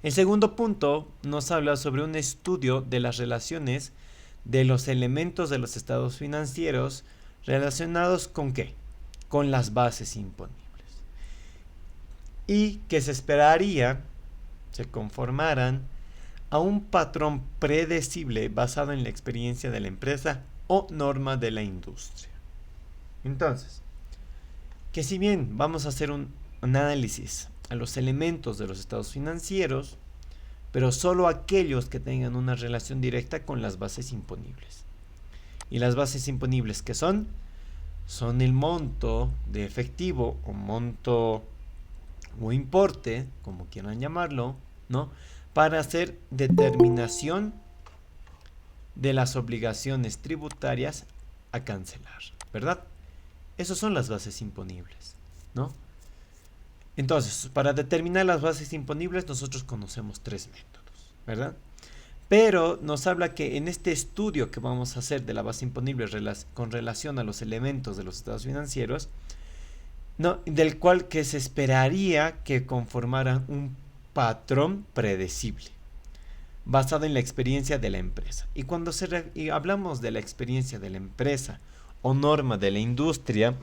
El segundo punto nos habla sobre un estudio de las relaciones de los elementos de los estados financieros relacionados con ¿qué? Con las bases imponibles. Y que se esperaría se conformaran a un patrón predecible basado en la experiencia de la empresa o norma de la industria. Entonces, que si bien vamos a hacer un análisis a los elementos de los estados financieros, pero solo aquellos que tengan una relación directa con las bases imponibles. Y las bases imponibles que son el monto de efectivo o monto o importe, como quieran llamarlo, ¿no? Para hacer determinación de las obligaciones tributarias a cancelar, ¿verdad? Esas son las bases imponibles, ¿no? Entonces, para determinar las bases imponibles nosotros conocemos 3 métodos, ¿verdad? Pero nos habla que en este estudio que vamos a hacer de la base imponible con relación a los elementos de los estados financieros, ¿no? Del cual que se esperaría que conformaran un patrón predecible, basado en la experiencia de la empresa. Y cuando hablamos de la experiencia de la empresa o norma de la industria,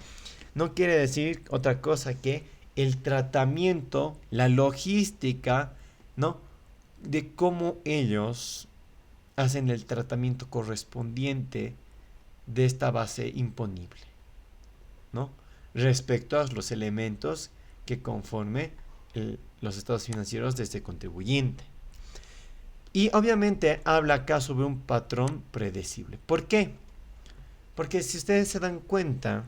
no quiere decir otra cosa que el tratamiento, la logística, ¿no? De cómo ellos hacen el tratamiento correspondiente de esta base imponible, ¿no? Respecto a los elementos que conforme los estados financieros de este contribuyente. Y obviamente habla acá sobre un patrón predecible. ¿Por qué? Porque si ustedes se dan cuenta,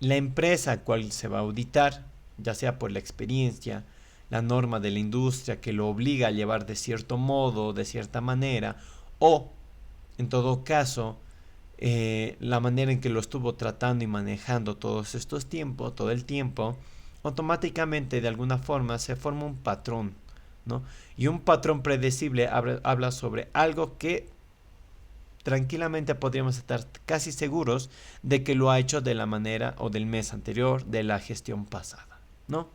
la empresa cual se va a auditar, ya sea por la experiencia, la norma de la industria que lo obliga a llevar de cierto modo, de cierta manera, o en todo caso la manera en que lo estuvo tratando y manejando todos estos tiempos, todo el tiempo, automáticamente de alguna forma se forma un patrón, ¿no? Y un patrón predecible habla sobre algo que tranquilamente podríamos estar casi seguros de que lo ha hecho de la manera o del mes anterior, de la gestión pasada, ¿no?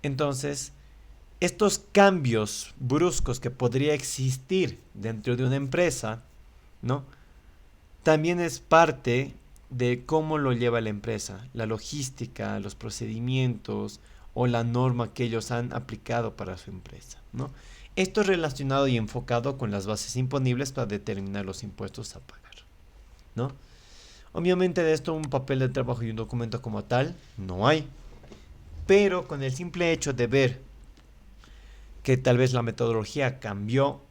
Entonces, estos cambios bruscos que podría existir dentro de una empresa, ¿no? También es parte de cómo lo lleva la empresa, la logística, los procedimientos o la norma que ellos han aplicado para su empresa, ¿no? Esto es relacionado y enfocado con las bases imponibles para determinar los impuestos a pagar, ¿no? Obviamente de esto un papel de trabajo y un documento como tal no hay, pero con el simple hecho de ver que tal vez la metodología cambió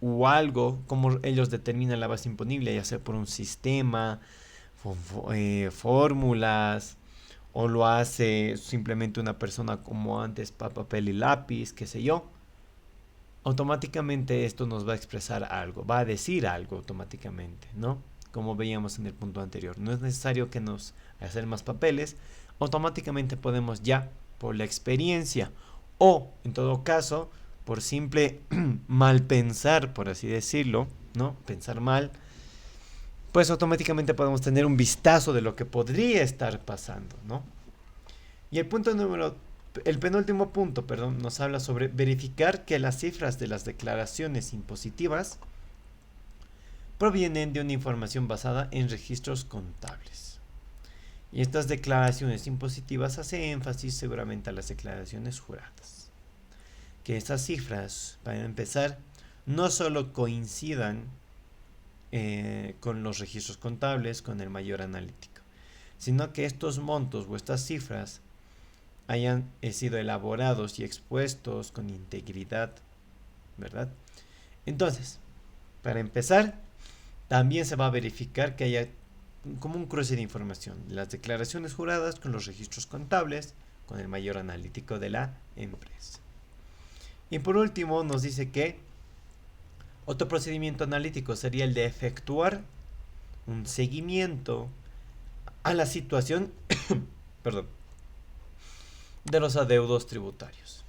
o algo, como ellos determinan la base imponible, ya sea por un sistema, fórmulas, o lo hace simplemente una persona como antes, papel y lápiz, qué sé yo, automáticamente esto nos va a expresar algo, va a decir algo automáticamente, ¿no? Como veíamos en el punto anterior, no es necesario que nos hacer más papeles, automáticamente podemos ya, por la experiencia, o en todo caso, por simple mal pensar, por así decirlo, ¿no? Pensar mal, pues automáticamente podemos tener un vistazo de lo que podría estar pasando, ¿no? Y el penúltimo punto, nos habla sobre verificar que las cifras de las declaraciones impositivas provienen de una información basada en registros contables. Y estas declaraciones impositivas hacen énfasis seguramente a las declaraciones juradas. Que estas cifras, para empezar, no solo coincidan con los registros contables, con el mayor analítico, sino que estos montos o estas cifras hayan sido elaborados y expuestos con integridad, ¿verdad? Entonces, para empezar, también se va a verificar que haya como un cruce de información, las declaraciones juradas con los registros contables, con el mayor analítico de la empresa. Y por último nos dice que otro procedimiento analítico sería el de efectuar un seguimiento a la situación de los adeudos tributarios.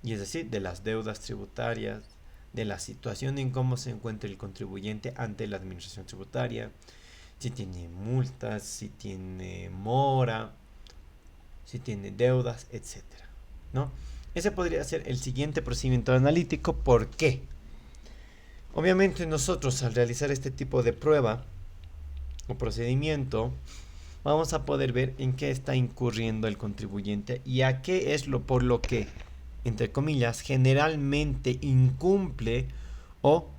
Y es decir, de las deudas tributarias, de la situación en cómo se encuentra el contribuyente ante la administración tributaria, si tiene multas, si tiene mora, si tiene deudas, etcétera, ¿no? Ese podría ser el siguiente procedimiento analítico. ¿Por qué? Obviamente nosotros al realizar este tipo de prueba o procedimiento vamos a poder ver en qué está incurriendo el contribuyente y a qué es por lo que entre comillas, generalmente incumple o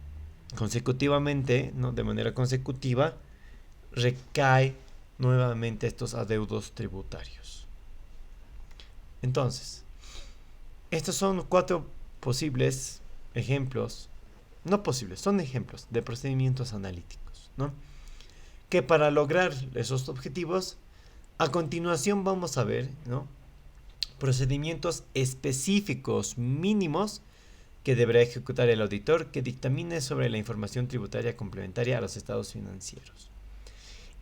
consecutivamente, ¿no? De manera consecutiva, recae nuevamente estos adeudos tributarios. Entonces, estos son 4 posibles ejemplos, no posibles, son ejemplos de procedimientos analíticos, ¿no? Que para lograr esos objetivos, a continuación vamos a ver, ¿no? Procedimientos específicos mínimos que deberá ejecutar el auditor que dictamine sobre la información tributaria complementaria a los estados financieros.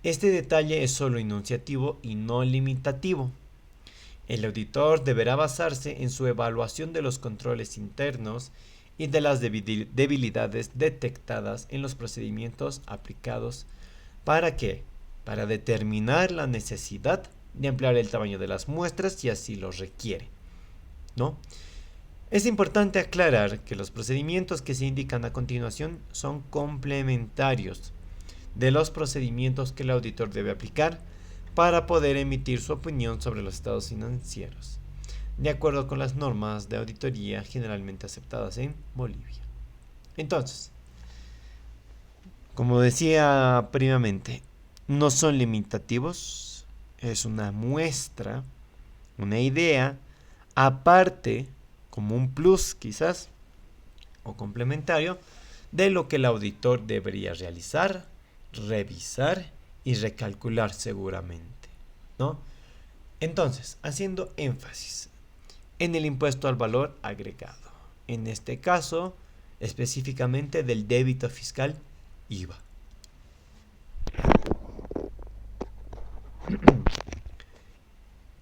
Este detalle es solo enunciativo y no limitativo. El auditor deberá basarse en su evaluación de los controles internos y de las debilidades detectadas en los procedimientos aplicados. ¿Para qué? Para determinar la necesidad de ampliar el tamaño de las muestras si así lo requiere, ¿no? Es importante aclarar que los procedimientos que se indican a continuación son complementarios de los procedimientos que el auditor debe aplicar para poder emitir su opinión sobre los estados financieros, de acuerdo con las normas de auditoría generalmente aceptadas en Bolivia. Entonces, como decía previamente, no son limitativos, es una muestra, una idea, aparte, como un plus quizás, o complementario, de lo que el auditor debería realizar, revisar y recalcular seguramente, ¿no? Entonces, haciendo énfasis en el impuesto al valor agregado, en este caso, específicamente del débito fiscal IVA.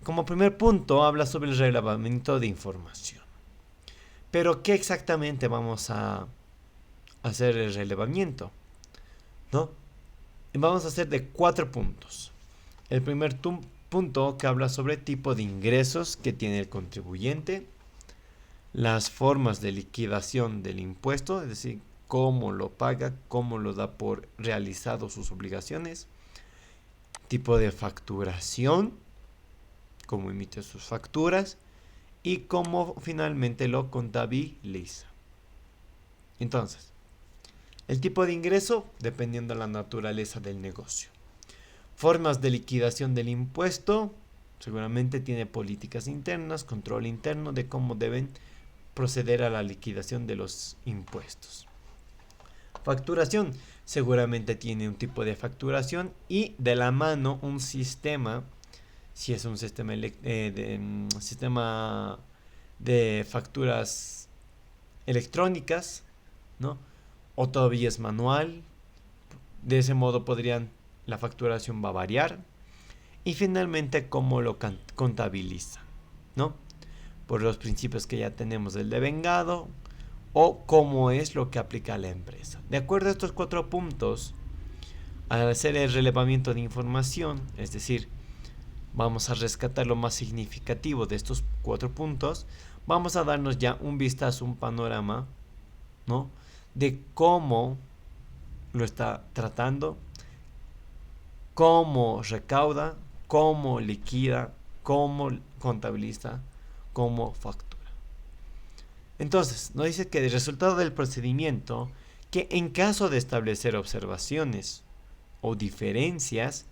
Como primer punto, habla sobre el relevamiento de información. Pero, ¿qué exactamente vamos a hacer el relevamiento? ¿No? Vamos a hacer de 4 puntos. El primer punto que habla sobre tipo de ingresos que tiene el contribuyente, las formas de liquidación del impuesto, es decir, cómo lo paga, cómo lo da por realizado sus obligaciones, tipo de facturación, cómo emite sus facturas y cómo finalmente lo contabiliza. Entonces, el tipo de ingreso dependiendo de la naturaleza del negocio. Formas de liquidación del impuesto, seguramente tiene políticas internas, control interno de cómo deben proceder a la liquidación de los impuestos. Facturación, seguramente tiene un tipo de facturación y de la mano un sistema, si es un sistema de facturas electrónicas, ¿no? O todavía es manual. De ese modo la facturación va a variar. Y finalmente cómo lo contabiliza, ¿no? Por los principios que ya tenemos del devengado o cómo es lo que aplica la empresa. De acuerdo a estos 4 puntos, al hacer el relevamiento de información, es decir, vamos a rescatar lo más significativo de estos 4 puntos, vamos a darnos ya un vistazo, un panorama, ¿no? De cómo lo está tratando, cómo recauda, cómo liquida, cómo contabiliza, cómo factura. Entonces, nos dice que el resultado del procedimiento, que en caso de establecer observaciones o diferencias,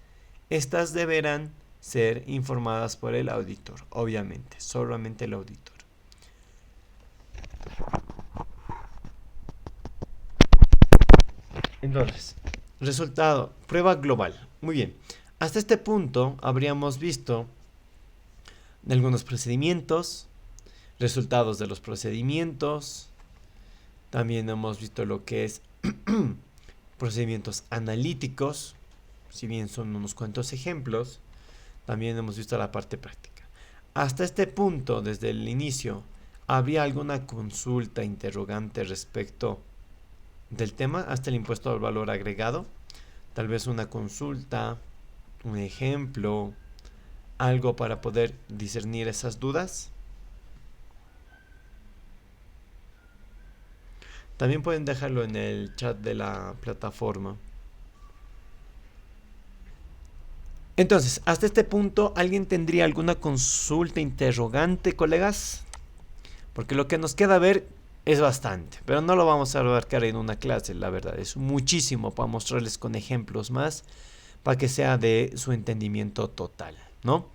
estas deberán ser informadas por el auditor, obviamente, solamente el auditor. Entonces, resultado, prueba global. Muy bien, hasta este punto habríamos visto algunos procedimientos, resultados de los procedimientos, también hemos visto lo que es procedimientos analíticos, si bien son unos cuantos ejemplos, también hemos visto la parte práctica. Hasta este punto, desde el inicio, ¿habría alguna consulta, interrogante respecto del tema hasta el impuesto al valor agregado? Tal vez una consulta, un ejemplo, algo para poder discernir esas dudas. También pueden dejarlo en el chat de la plataforma. Entonces, hasta este punto, ¿alguien tendría alguna consulta, interrogante, colegas? porque lo que nos queda ver es bastante, pero no lo vamos a abarcar en una clase, la verdad, es muchísimo para mostrarles con ejemplos más, para que sea de su entendimiento total, ¿no?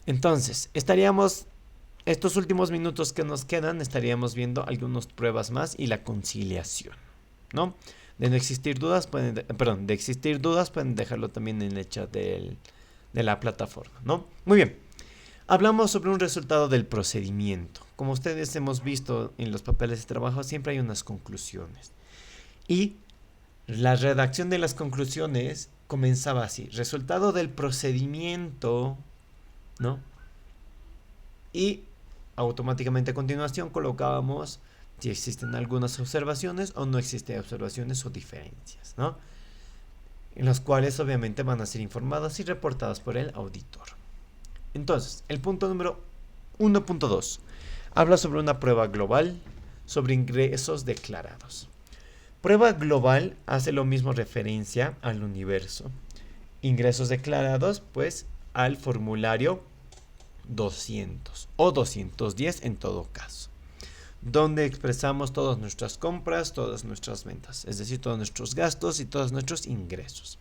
Entonces, estos últimos minutos que nos quedan, estaríamos viendo algunas pruebas más y la conciliación, ¿no? De existir dudas, pueden dejarlo también en el chat de la plataforma, ¿no? Muy bien. Hablamos sobre un resultado del procedimiento. Como ustedes hemos visto en los papeles de trabajo, siempre hay unas conclusiones. Y la redacción de las conclusiones comenzaba así. Resultado del procedimiento, ¿no? Y automáticamente a continuación colocábamos si existen algunas observaciones o no existen observaciones o diferencias, ¿no? En las cuales obviamente van a ser informadas y reportadas por el auditor. Entonces, el punto número 1.2 habla sobre una prueba global sobre ingresos declarados. Prueba global hace lo mismo referencia al universo. Ingresos declarados, pues, al formulario 200 o 210 en todo caso, donde expresamos todas nuestras compras, todas nuestras ventas, es decir, todos nuestros gastos y todos nuestros ingresos.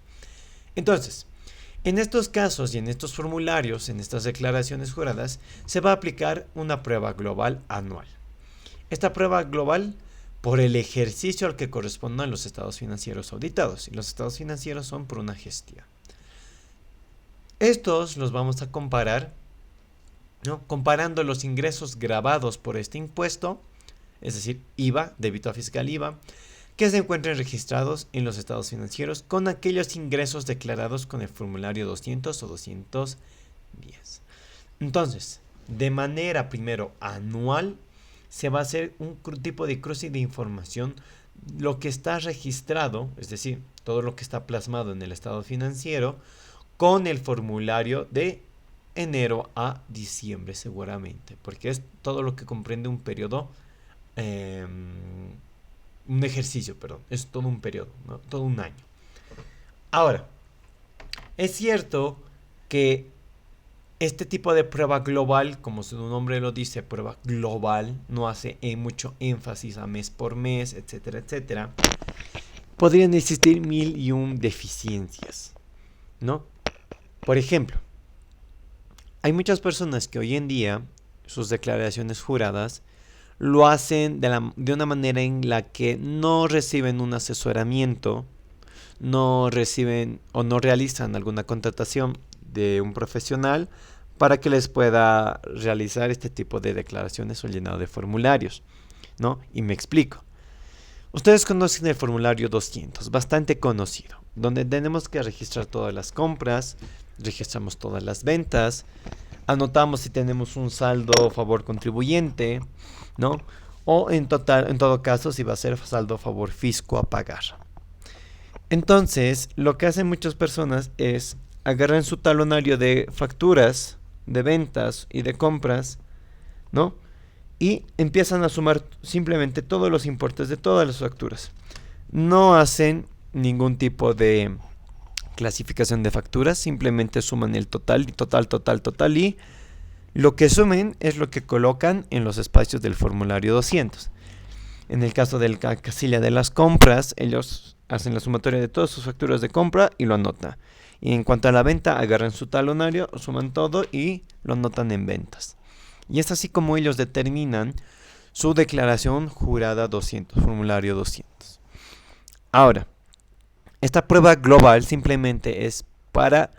Entonces, en estos casos y en estos formularios, en estas declaraciones juradas, se va a aplicar una prueba global anual. Esta prueba global por el ejercicio al que correspondan los estados financieros auditados, y los estados financieros son por una gestión. Estos los vamos a comparar, ¿no? Comparando los ingresos grabados por este impuesto, es decir, IVA, débito fiscal IVA, que se encuentren registrados en los estados financieros con aquellos ingresos declarados con el formulario 200 o 210. Entonces, de manera primero anual, se va a hacer un tipo de cruce de información, lo que está registrado, es decir, todo lo que está plasmado en el estado financiero, con el formulario de enero a diciembre seguramente, porque es todo lo que comprende un periodo, un ejercicio, perdón, es todo un periodo, ¿no? Todo un año. Ahora, es cierto que este tipo de prueba global, como su nombre lo dice, prueba global, no hace mucho énfasis a mes por mes, etcétera, etcétera. Podrían existir 1001 deficiencias, ¿no? Por ejemplo, hay muchas personas que hoy en día sus declaraciones juradas lo hacen de una manera en la que no reciben un asesoramiento, no reciben o no realizan alguna contratación de un profesional para que les pueda realizar este tipo de declaraciones o llenado de formularios, ¿no? Y me explico. Ustedes conocen el formulario 200, bastante conocido, donde tenemos que registrar todas las compras, registramos todas las ventas, anotamos si tenemos un saldo favor contribuyente, ¿no? O en todo caso si va a ser saldo favor fisco a pagar. Entonces, lo que hacen muchas personas es agarran su talonario de facturas, de ventas y de compras, ¿no? Y empiezan a sumar simplemente todos los importes de todas las facturas. No hacen ningún tipo de clasificación de facturas, simplemente suman el total y lo que sumen es lo que colocan en los espacios del formulario 200. En el caso de la casilla de las compras, ellos hacen la sumatoria de todas sus facturas de compra y lo anotan. Y en cuanto a la venta, agarran su talonario, suman todo y lo anotan en ventas. Y es así como ellos determinan su declaración jurada 200, formulario 200. Ahora, esta prueba global simplemente es para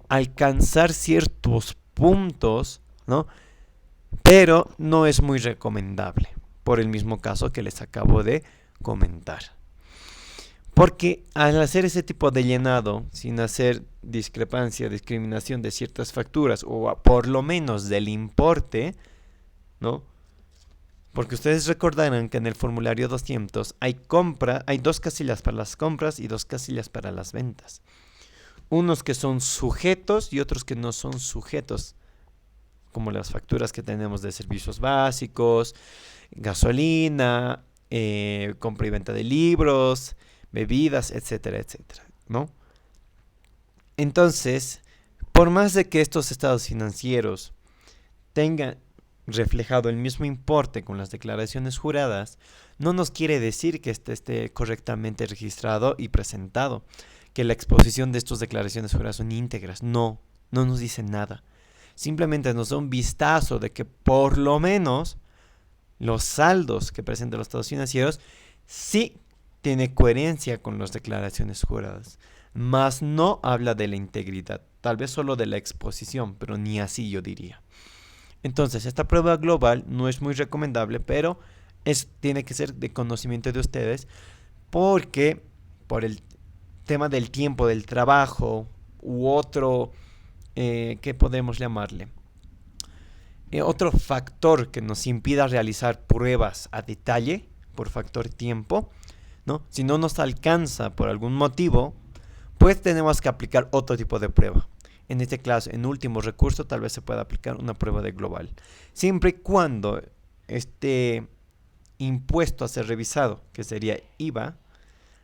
alcanzar ciertos puntos, ¿no? Pero no es muy recomendable, por el mismo caso que les acabo de comentar. Porque al hacer ese tipo de llenado, sin hacer discrepancia, discriminación de ciertas facturas, o por lo menos del importe, ¿no? Porque ustedes recordarán que en el formulario 200 hay dos casillas para las compras y dos casillas para las ventas. Unos que son sujetos y otros que no son sujetos, como las facturas que tenemos de servicios básicos, gasolina, compra y venta de libros, bebidas, etcétera, etcétera, ¿no? Entonces, por más de que estos estados financieros tengan reflejado el mismo importe con las declaraciones juradas, no nos quiere decir que este esté correctamente registrado y presentado, que la exposición de estas declaraciones juradas son íntegras. No, no nos dice nada. Simplemente nos da un vistazo de que por lo menos los saldos que presentan los estados financieros sí tiene coherencia con las declaraciones juradas, mas no habla de la integridad, tal vez solo de la exposición, pero ni así yo diría. Entonces, esta prueba global no es muy recomendable, pero tiene que ser de conocimiento de ustedes, porque por el tema del tiempo, del trabajo, u otro, ¿qué podemos llamarle? Otro factor que nos impida realizar pruebas a detalle, por factor tiempo, ¿no? Si no nos alcanza por algún motivo, pues tenemos que aplicar otro tipo de prueba. En este caso, en último recurso, tal vez se pueda aplicar una prueba de global. Siempre y cuando este impuesto a ser revisado, que sería IVA,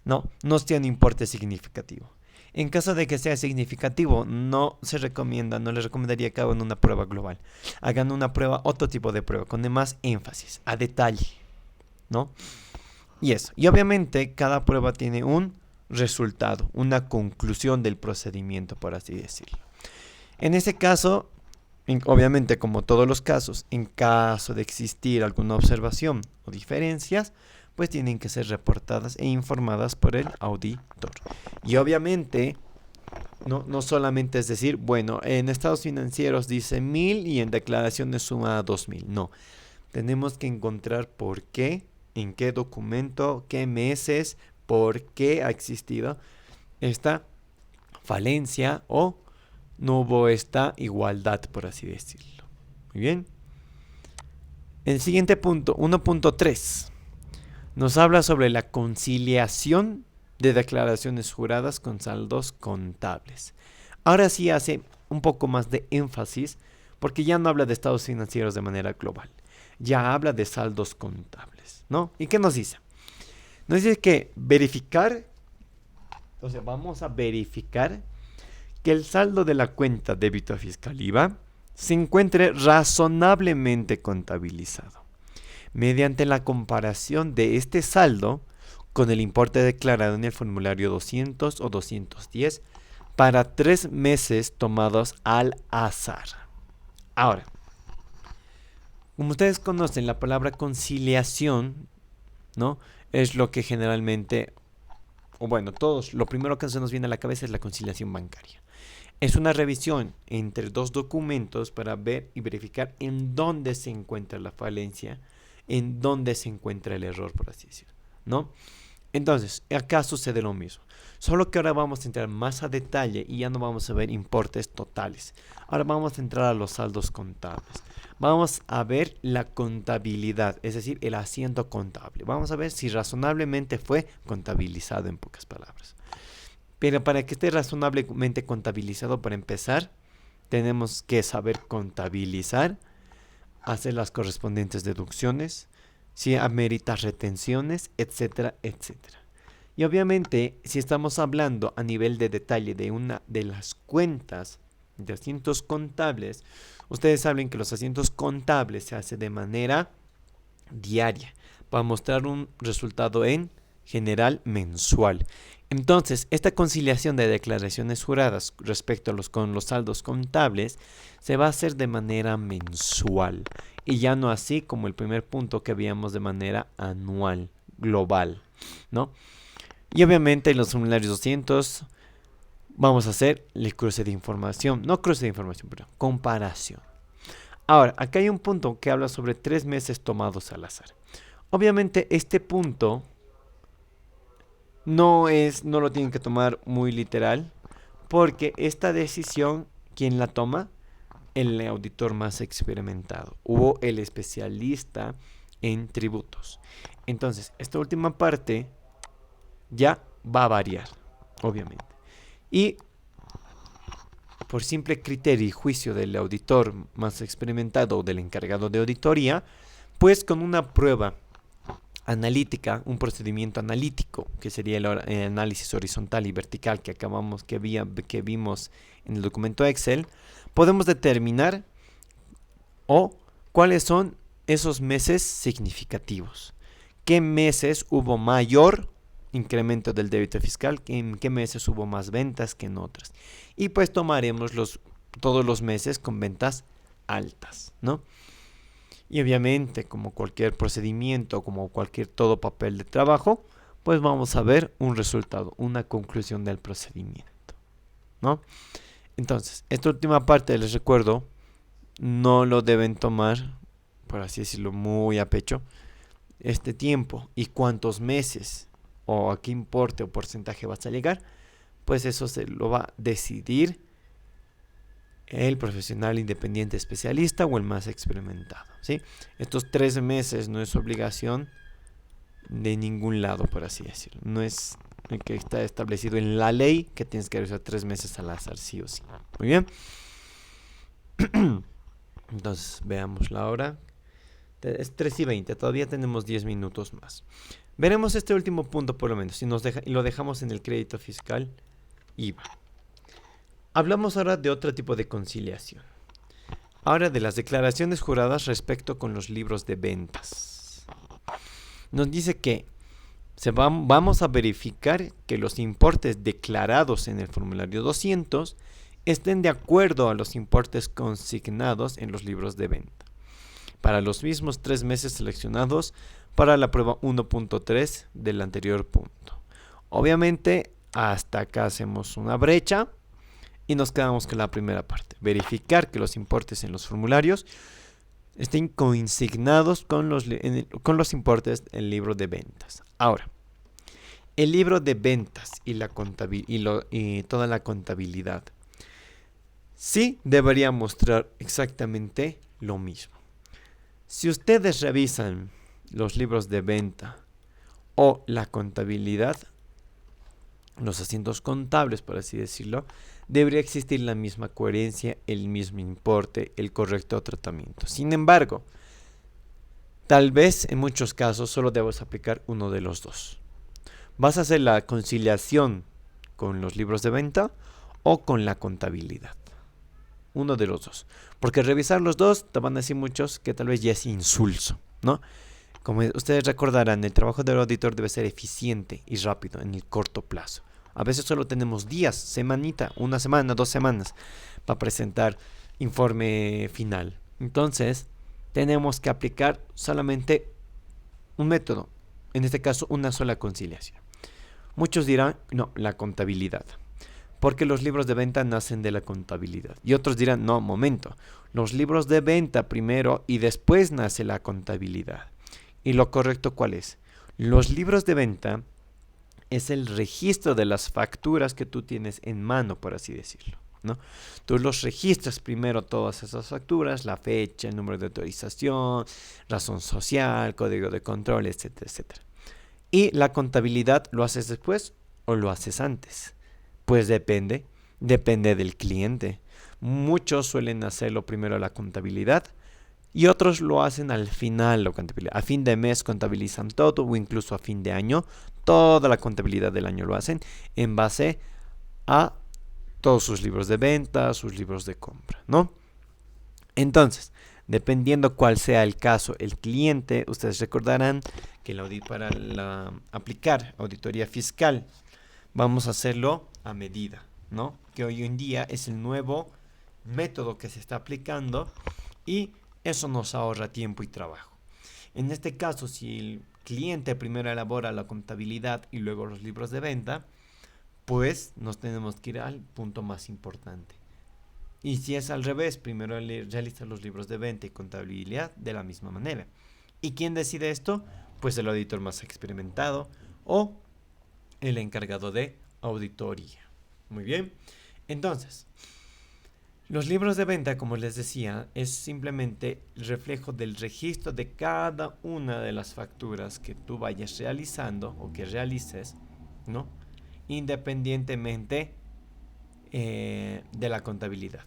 no tiene un importe significativo. En caso de que sea significativo, no les recomendaría que hagan una prueba global. Hagan una prueba, otro tipo de prueba, con más énfasis, a detalle, ¿no? Y eso. Y obviamente, cada prueba tiene un resultado, una conclusión del procedimiento, por así decirlo. En ese caso, obviamente, como todos los casos, en caso de existir alguna observación o diferencias, pues tienen que ser reportadas e informadas por el auditor. Y obviamente, no solamente es decir, bueno, en estados financieros dice 1000 y en declaraciones suma 2000. No, tenemos que encontrar por qué, en qué documento, qué meses, por qué ha existido esta falencia o no hubo esta igualdad, por así decirlo. Muy bien. El siguiente punto, 1.3, nos habla sobre la conciliación de declaraciones juradas con saldos contables. Ahora sí hace un poco más de énfasis porque ya no habla de estados financieros de manera global. Ya habla de saldos contables, ¿no? ¿Y qué nos dice? Nos dice que verificar, entonces vamos a verificar que el saldo de la cuenta débito fiscal IVA se encuentre razonablemente contabilizado mediante la comparación de este saldo con el importe declarado en el formulario 200 o 210 para 3 meses tomados al azar. Ahora, como ustedes conocen, la palabra conciliación, ¿no? Es lo que generalmente, o bueno, todos, lo primero que se nos viene a la cabeza es la conciliación bancaria. Es una revisión entre dos documentos para ver y verificar en dónde se encuentra la falencia, en dónde se encuentra el error, por así decirlo, ¿no? Entonces, acá sucede lo mismo. Solo que ahora vamos a entrar más a detalle y ya no vamos a ver importes totales. Ahora vamos a entrar a los saldos contables. Vamos a ver la contabilidad, es decir, el asiento contable. Vamos a ver si razonablemente fue contabilizado, en pocas palabras. Pero para que esté razonablemente contabilizado, para empezar, tenemos que saber contabilizar, hacer las correspondientes deducciones, si amerita retenciones, etcétera, etcétera. Y obviamente, si estamos hablando a nivel de detalle de una de las cuentas de asientos contables, ustedes saben que los asientos contables se hace de manera diaria para mostrar un resultado en general mensual. Entonces, esta conciliación de declaraciones juradas respecto a con los saldos contables se va a hacer de manera mensual y ya no así como el primer punto que veíamos de manera anual, global, ¿no? Y obviamente en los formularios 200 vamos a hacer el cruce de información, no cruce de información, pero comparación. Ahora, acá hay un punto que habla sobre 3 meses tomados al azar. Obviamente este punto no lo tienen que tomar muy literal, porque esta decisión, ¿quién la toma? El auditor más experimentado o el especialista en tributos. Entonces, esta última parte ya va a variar, obviamente. Y por simple criterio y juicio del auditor más experimentado o del encargado de auditoría, pues con una prueba analítica, un procedimiento analítico, que sería el análisis horizontal y vertical que vimos en el documento Excel, podemos determinar ¿cuáles son esos meses significativos? ¿Qué meses hubo mayor incremento del débito fiscal? ¿En qué meses hubo más ventas que en otras? Y pues tomaremos todos los meses con ventas altas, ¿no? Y obviamente, como cualquier procedimiento, como cualquier todo papel de trabajo, pues vamos a ver un resultado, una conclusión del procedimiento, ¿no? Entonces, esta última parte les recuerdo, no lo deben tomar, por así decirlo, muy a pecho, este tiempo y cuántos meses o a qué importe o porcentaje vas a llegar, pues eso se lo va a decidir el profesional independiente especialista o el más experimentado, ¿sí? Estos 3 meses no es obligación de ningún lado, por así decirlo. No es que está establecido en la ley que tienes que realizar 3 meses al azar, sí o sí. Muy bien. Entonces, veamos la hora. Es 3:20, todavía tenemos 10 minutos más. Veremos este último punto por lo menos, y lo dejamos en el crédito fiscal IVA. Hablamos ahora de otro tipo de conciliación. Ahora de las declaraciones juradas respecto con los libros de ventas. Nos dice que vamos a verificar que los importes declarados en el formulario 200 estén de acuerdo a los importes consignados en los libros de venta para los mismos 3 meses seleccionados para la prueba 1.3 del anterior punto. Obviamente, hasta acá hacemos una brecha y nos quedamos con la primera parte. Verificar que los importes en los formularios estén consignados con los importes del libro de ventas. Ahora, el libro de ventas y toda la contabilidad sí debería mostrar exactamente lo mismo. Si ustedes revisan los libros de venta o la contabilidad, los asientos contables, por así decirlo, debería existir la misma coherencia, el mismo importe, el correcto tratamiento. Sin embargo, tal vez en muchos casos solo debes aplicar uno de los dos. ¿Vas a hacer la conciliación con los libros de venta o con la contabilidad? Uno de los dos. Porque revisar los dos, te van a decir muchos que tal vez ya es insulso, ¿no? Como ustedes recordarán, el trabajo del auditor debe ser eficiente y rápido en el corto plazo. A veces solo tenemos días, semanita, 1 semana, 2 semanas para presentar informe final. Entonces, tenemos que aplicar solamente un método, en este caso una sola conciliación. Muchos dirán, no, la contabilidad, porque los libros de venta nacen de la contabilidad. Y otros dirán, no, momento, los libros de venta primero y después nace la contabilidad. ¿Y lo correcto cuál es? Los libros de venta es el registro de las facturas que tú tienes en mano, por así decirlo, ¿no? Tú los registras primero todas esas facturas, la fecha, el número de autorización, razón social, código de control, etcétera, etcétera. Y la contabilidad, ¿lo haces después o lo haces antes? Pues depende del cliente. Muchos suelen hacerlo primero la contabilidad y otros lo hacen al final la contabilidad. A fin de mes contabilizan todo o incluso a fin de año. Toda la contabilidad del año lo hacen en base a todos sus libros de venta, sus libros de compra, ¿no? Entonces, dependiendo cuál sea el caso, el cliente, ustedes recordarán que para aplicar auditoría fiscal, vamos a hacerlo a medida, ¿no? Que hoy en día es el nuevo método que se está aplicando y eso nos ahorra tiempo y trabajo. En este caso, si el cliente primero elabora la contabilidad y luego los libros de venta, pues nos tenemos que ir al punto más importante. Y si es al revés, primero realiza los libros de venta y contabilidad de la misma manera. ¿Y quién decide esto? Pues el auditor más experimentado o el encargado de auditoría. Muy bien. Entonces, los libros de venta, como les decía, es simplemente el reflejo del registro de cada una de las facturas que tú vayas realizando o que realices, ¿no? Independientemente de la contabilidad,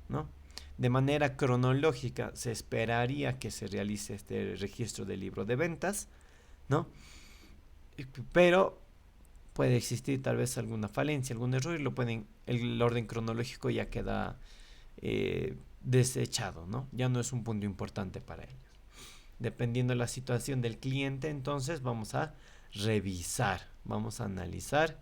¿no? De manera cronológica se esperaría que se realice este registro del libro de ventas, ¿no? Pero puede existir tal vez alguna falencia, algún error y el orden cronológico ya queda desechado, ¿no? Ya no es un punto importante para ellos. Dependiendo de la situación del cliente, entonces vamos a revisar, vamos a analizar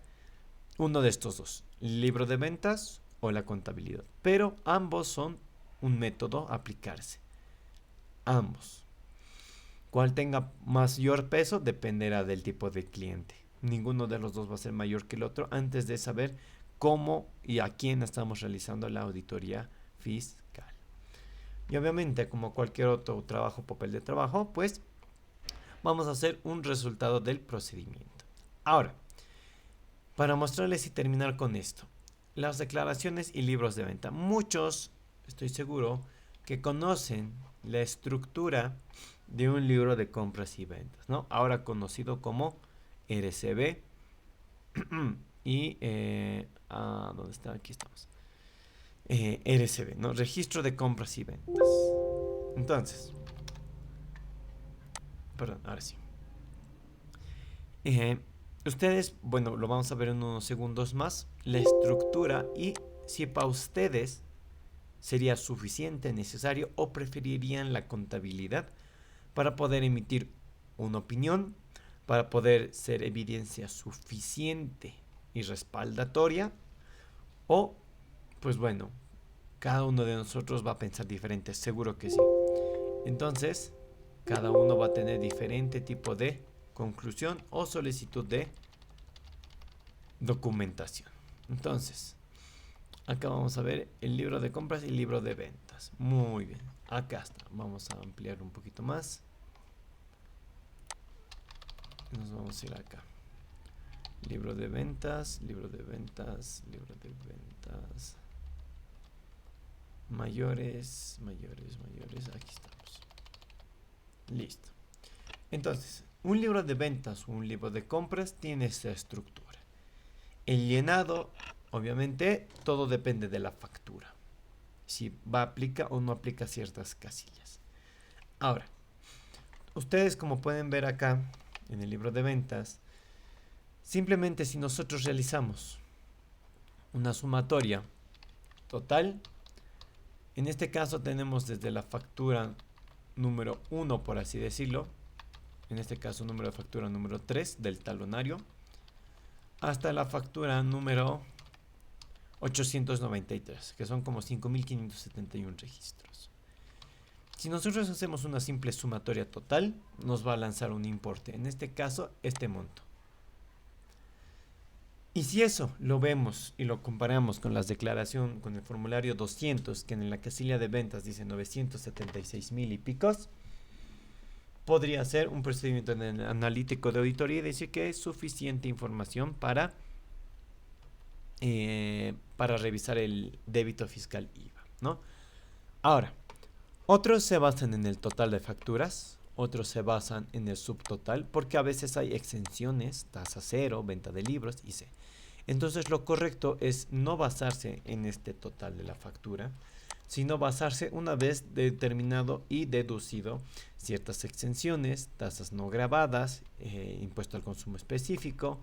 uno de estos dos, el libro de ventas o la contabilidad. Pero ambos son un método a aplicarse. Ambos. Cuál tenga mayor peso dependerá del tipo de cliente. Ninguno de los dos va a ser mayor que el otro antes de saber cómo y a quién estamos realizando la auditoría fiscal. Y obviamente, como cualquier otro trabajo, papel de trabajo, pues vamos a hacer un resultado del procedimiento. Ahora, para mostrarles y terminar con esto, las declaraciones y libros de venta. Muchos, estoy seguro, que conocen la estructura de un libro de compras y ventas, ¿no? Ahora conocido como RCB y ¿dónde está? Aquí estamos. RCB, ¿no? Registro de compras y ventas. Entonces, perdón, ahora sí. Ustedes, bueno, lo vamos a ver en unos segundos más, la estructura y si para ustedes sería suficiente, necesario o preferirían la contabilidad para poder emitir una opinión, para poder ser evidencia suficiente y respaldatoria, o pues bueno, cada uno de nosotros va a pensar diferente, seguro que sí. Entonces, cada uno va a tener diferente tipo de conclusión o solicitud de documentación. Entonces, acá vamos a ver el libro de compras y el libro de ventas. Muy bien, acá está. Vamos a ampliar un poquito más. Nos vamos a ir acá. Libro de ventas, libro de ventas, libro de ventas. Mayores, mayores, mayores. Aquí estamos. Listo. Entonces, un libro de ventas o un libro de compras tiene esta estructura. El llenado, obviamente, todo depende de la factura. Si va a aplicar o no aplica ciertas casillas. Ahora, ustedes como pueden ver acá en el libro de ventas, simplemente si nosotros realizamos una sumatoria total, en este caso tenemos desde la factura número 1, por así decirlo, en este caso número de factura número 3 del talonario, hasta la factura número 893, que son como 5.571 registros. Si nosotros hacemos una simple sumatoria total, nos va a lanzar un importe, en este caso este monto. Y si eso lo vemos y lo comparamos con las declaraciones, con el formulario 200, que en la casilla de ventas dice 976.000 y picos, podría ser un procedimiento analítico de auditoría y decir que es suficiente información para revisar el débito fiscal IVA, ¿no? Ahora, otros se basan en el total de facturas, otros se basan en el subtotal, porque a veces hay exenciones, tasa cero, venta de libros, etc. Entonces lo correcto es no basarse en este total de la factura, sino basarse una vez determinado y deducido ciertas exenciones, tasas no gravadas, impuesto al consumo específico,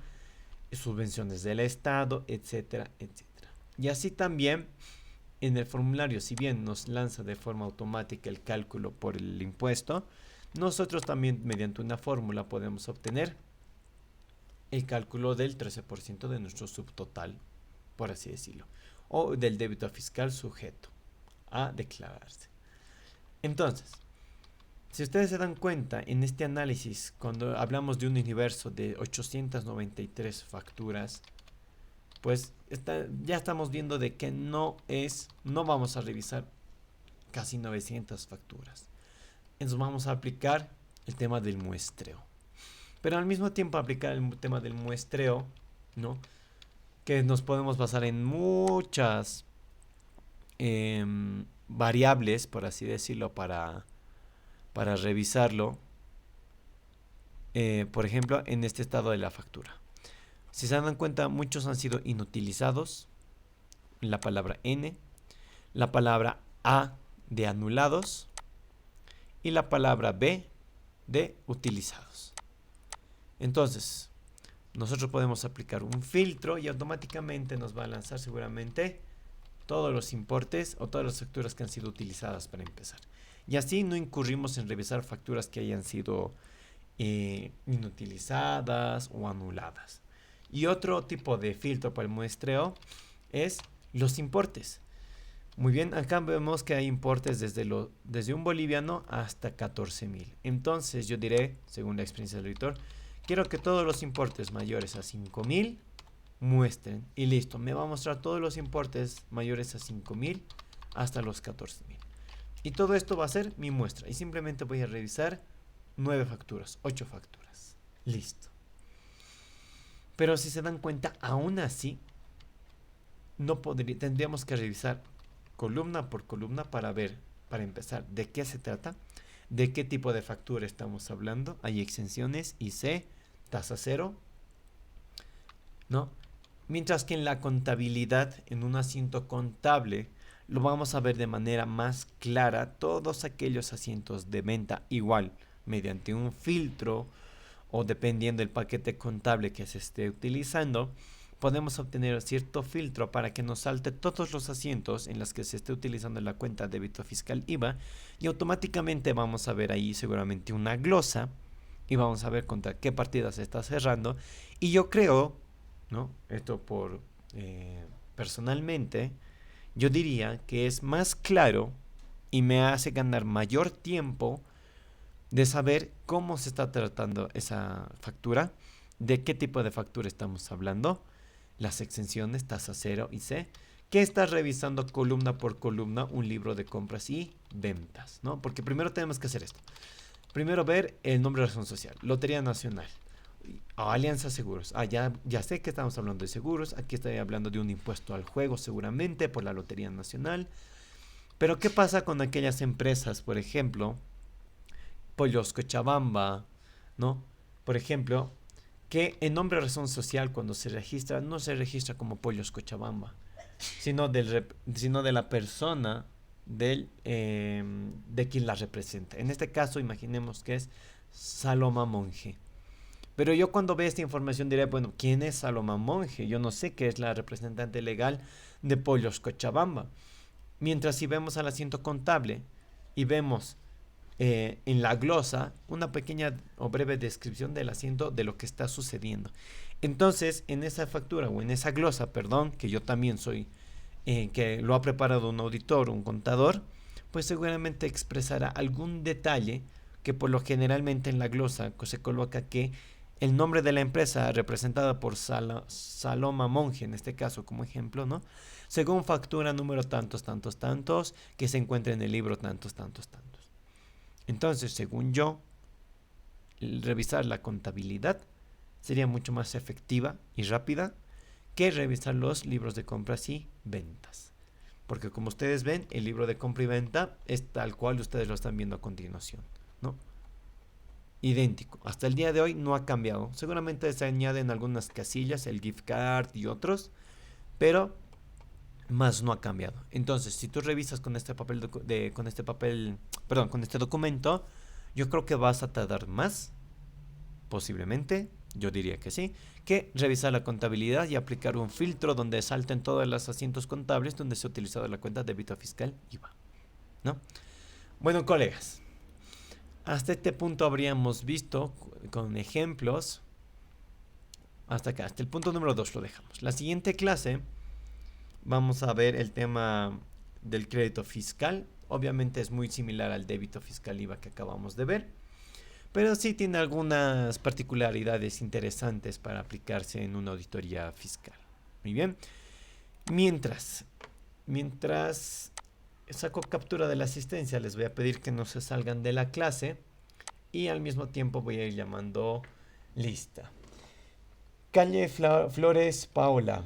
subvenciones del Estado, etcétera, etcétera. Y así también en el formulario, si bien nos lanza de forma automática el cálculo por el impuesto, nosotros también mediante una fórmula podemos obtener el cálculo del 13% de nuestro subtotal, por así decirlo, o del débito fiscal sujeto a declararse. Entonces, si ustedes se dan cuenta en este análisis, cuando hablamos de un universo de 893 facturas, pues ya estamos viendo de que no vamos a revisar casi 900 facturas. Entonces vamos a aplicar el tema del muestreo. Pero al mismo tiempo aplicar el tema del muestreo, ¿no? Que nos podemos basar en muchas variables, por así decirlo, para revisarlo. Por ejemplo, en este estado de la factura. Si se dan cuenta, muchos han sido inutilizados. La palabra N, la palabra A de anulados y la palabra B de utilizados. Entonces, nosotros podemos aplicar un filtro y automáticamente nos va a lanzar seguramente todos los importes o todas las facturas que han sido utilizadas para empezar. Y así no incurrimos en revisar facturas que hayan sido inutilizadas o anuladas. Y otro tipo de filtro para el muestreo es los importes. Muy bien, acá vemos que hay importes desde un boliviano hasta 14.000. Entonces yo diré, según la experiencia del editor, quiero que todos los importes mayores a 5.000 muestren. Y listo, me va a mostrar todos los importes mayores a 5.000 hasta los 14.000. Y todo esto va a ser mi muestra. Y simplemente voy a revisar 9 facturas, 8 facturas. Listo. Pero si se dan cuenta, aún así, tendríamos que revisar columna por columna para ver, para empezar, de qué se trata, de qué tipo de factura estamos hablando. Hay exenciones, IC, tasa cero, ¿no? Mientras que en la contabilidad, en un asiento contable, lo vamos a ver de manera más clara todos aquellos asientos de venta, igual, mediante un filtro o dependiendo del paquete contable que se esté utilizando, podemos obtener cierto filtro para que nos salte todos los asientos en los que se esté utilizando la cuenta débito fiscal IVA y automáticamente vamos a ver ahí seguramente una glosa y vamos a ver contra qué partida se está cerrando. Y yo creo, ¿no? Esto personalmente, yo diría que es más claro y me hace ganar mayor tiempo de saber cómo se está tratando esa factura, de qué tipo de factura estamos hablando, las exenciones, tasa cero y C, que está revisando columna por columna un libro de compras y ventas, ¿no? Porque primero tenemos que hacer esto. Primero ver el nombre de razón social, Lotería Nacional, Alianza Seguros. Ya sé que estamos hablando de seguros, aquí estoy hablando de un impuesto al juego seguramente por la Lotería Nacional. Pero ¿qué pasa con aquellas empresas, por ejemplo, Pollos Cochabamba, ¿no? Por ejemplo, que en nombre de razón social cuando se registra, no se registra como Pollos Cochabamba, sino de la persona de quien la representa. En este caso, imaginemos que es Saloma Monge. Pero yo cuando vea esta información diré, bueno, ¿quién es Saloma Monge? Yo no sé qué es la representante legal de Pollos Cochabamba. Mientras si vemos al asiento contable y vemos en la glosa una pequeña o breve descripción del asiento de lo que está sucediendo. Entonces, en esa factura o en esa glosa, perdón, que yo también soy, que lo ha preparado un auditor, un contador, pues seguramente expresará algún detalle que por lo generalmente en la glosa se coloca que el nombre de la empresa representada por Saloma Monge, en este caso como ejemplo, ¿no? Según factura número tantos, tantos, tantos, que se encuentra en el libro tantos, tantos, tantos. Entonces, según yo, revisar la contabilidad sería mucho más efectiva y rápida que revisar los libros de compras y ventas. Porque como ustedes ven, el libro de compra y venta es tal cual ustedes lo están viendo a continuación, ¿no? Idéntico. Hasta el día de hoy no ha cambiado. Seguramente se añaden algunas casillas, el gift card y otros, pero más no ha cambiado. Entonces, si tú revisas con este con este documento, yo creo que vas a tardar más, posiblemente, yo diría que sí, que revisar la contabilidad y aplicar un filtro donde salten todos los asientos contables donde se ha utilizado la cuenta débito fiscal IVA, ¿no? Bueno, colegas, hasta este punto habríamos visto con ejemplos, hasta acá, hasta el punto número 2 lo dejamos. La siguiente clase vamos a ver el tema del crédito fiscal. Obviamente es muy similar al débito fiscal IVA que acabamos de ver, pero sí tiene algunas particularidades interesantes para aplicarse en una auditoría fiscal. Muy bien. Mientras saco captura de la asistencia, les voy a pedir que no se salgan de la clase y al mismo tiempo voy a ir llamando lista. Calle Flores Paola.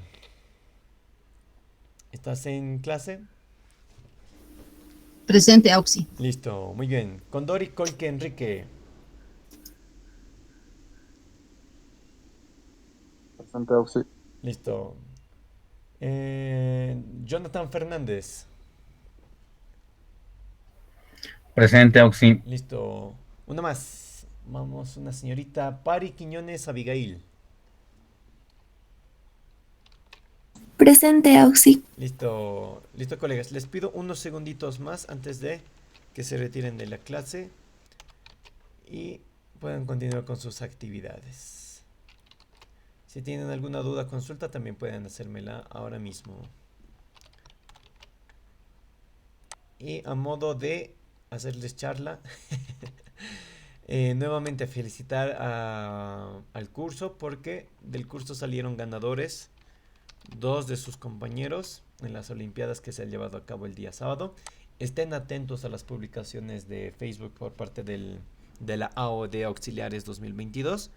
¿Estás en clase? Presente, Auxi. Listo, muy bien. Condori Colque Enrique. Presente, Auxi. Listo. Jonathan Fernández. Presente, Auxi. Listo. Una más. Vamos, una señorita Pari Quiñones Abigail. Presente, Auxi. Listo, listo, colegas. Les pido unos segunditos más antes de que se retiren de la clase y puedan continuar con sus actividades. Si tienen alguna duda o consulta, también pueden hacérmela ahora mismo. Y a modo de hacerles charla, nuevamente felicitar al curso, porque del curso salieron ganadores dos de sus compañeros en las olimpiadas que se han llevado a cabo el día sábado. Estén atentos a las publicaciones de Facebook por parte de la AOD Auxiliares 2022,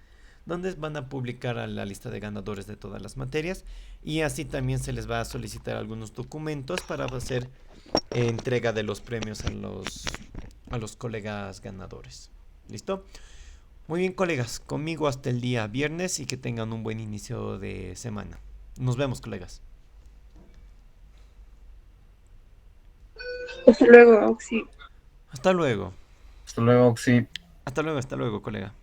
donde van a publicar a la lista de ganadores de todas las materias, y así también se les va a solicitar algunos documentos para hacer entrega de los premios a los colegas ganadores. ¿Listo? Muy bien, colegas, conmigo hasta el día viernes y que tengan un buen inicio de semana. Nos vemos, colegas. Hasta luego, Auxi. Hasta luego. Hasta luego, Oxy. Hasta luego, colega.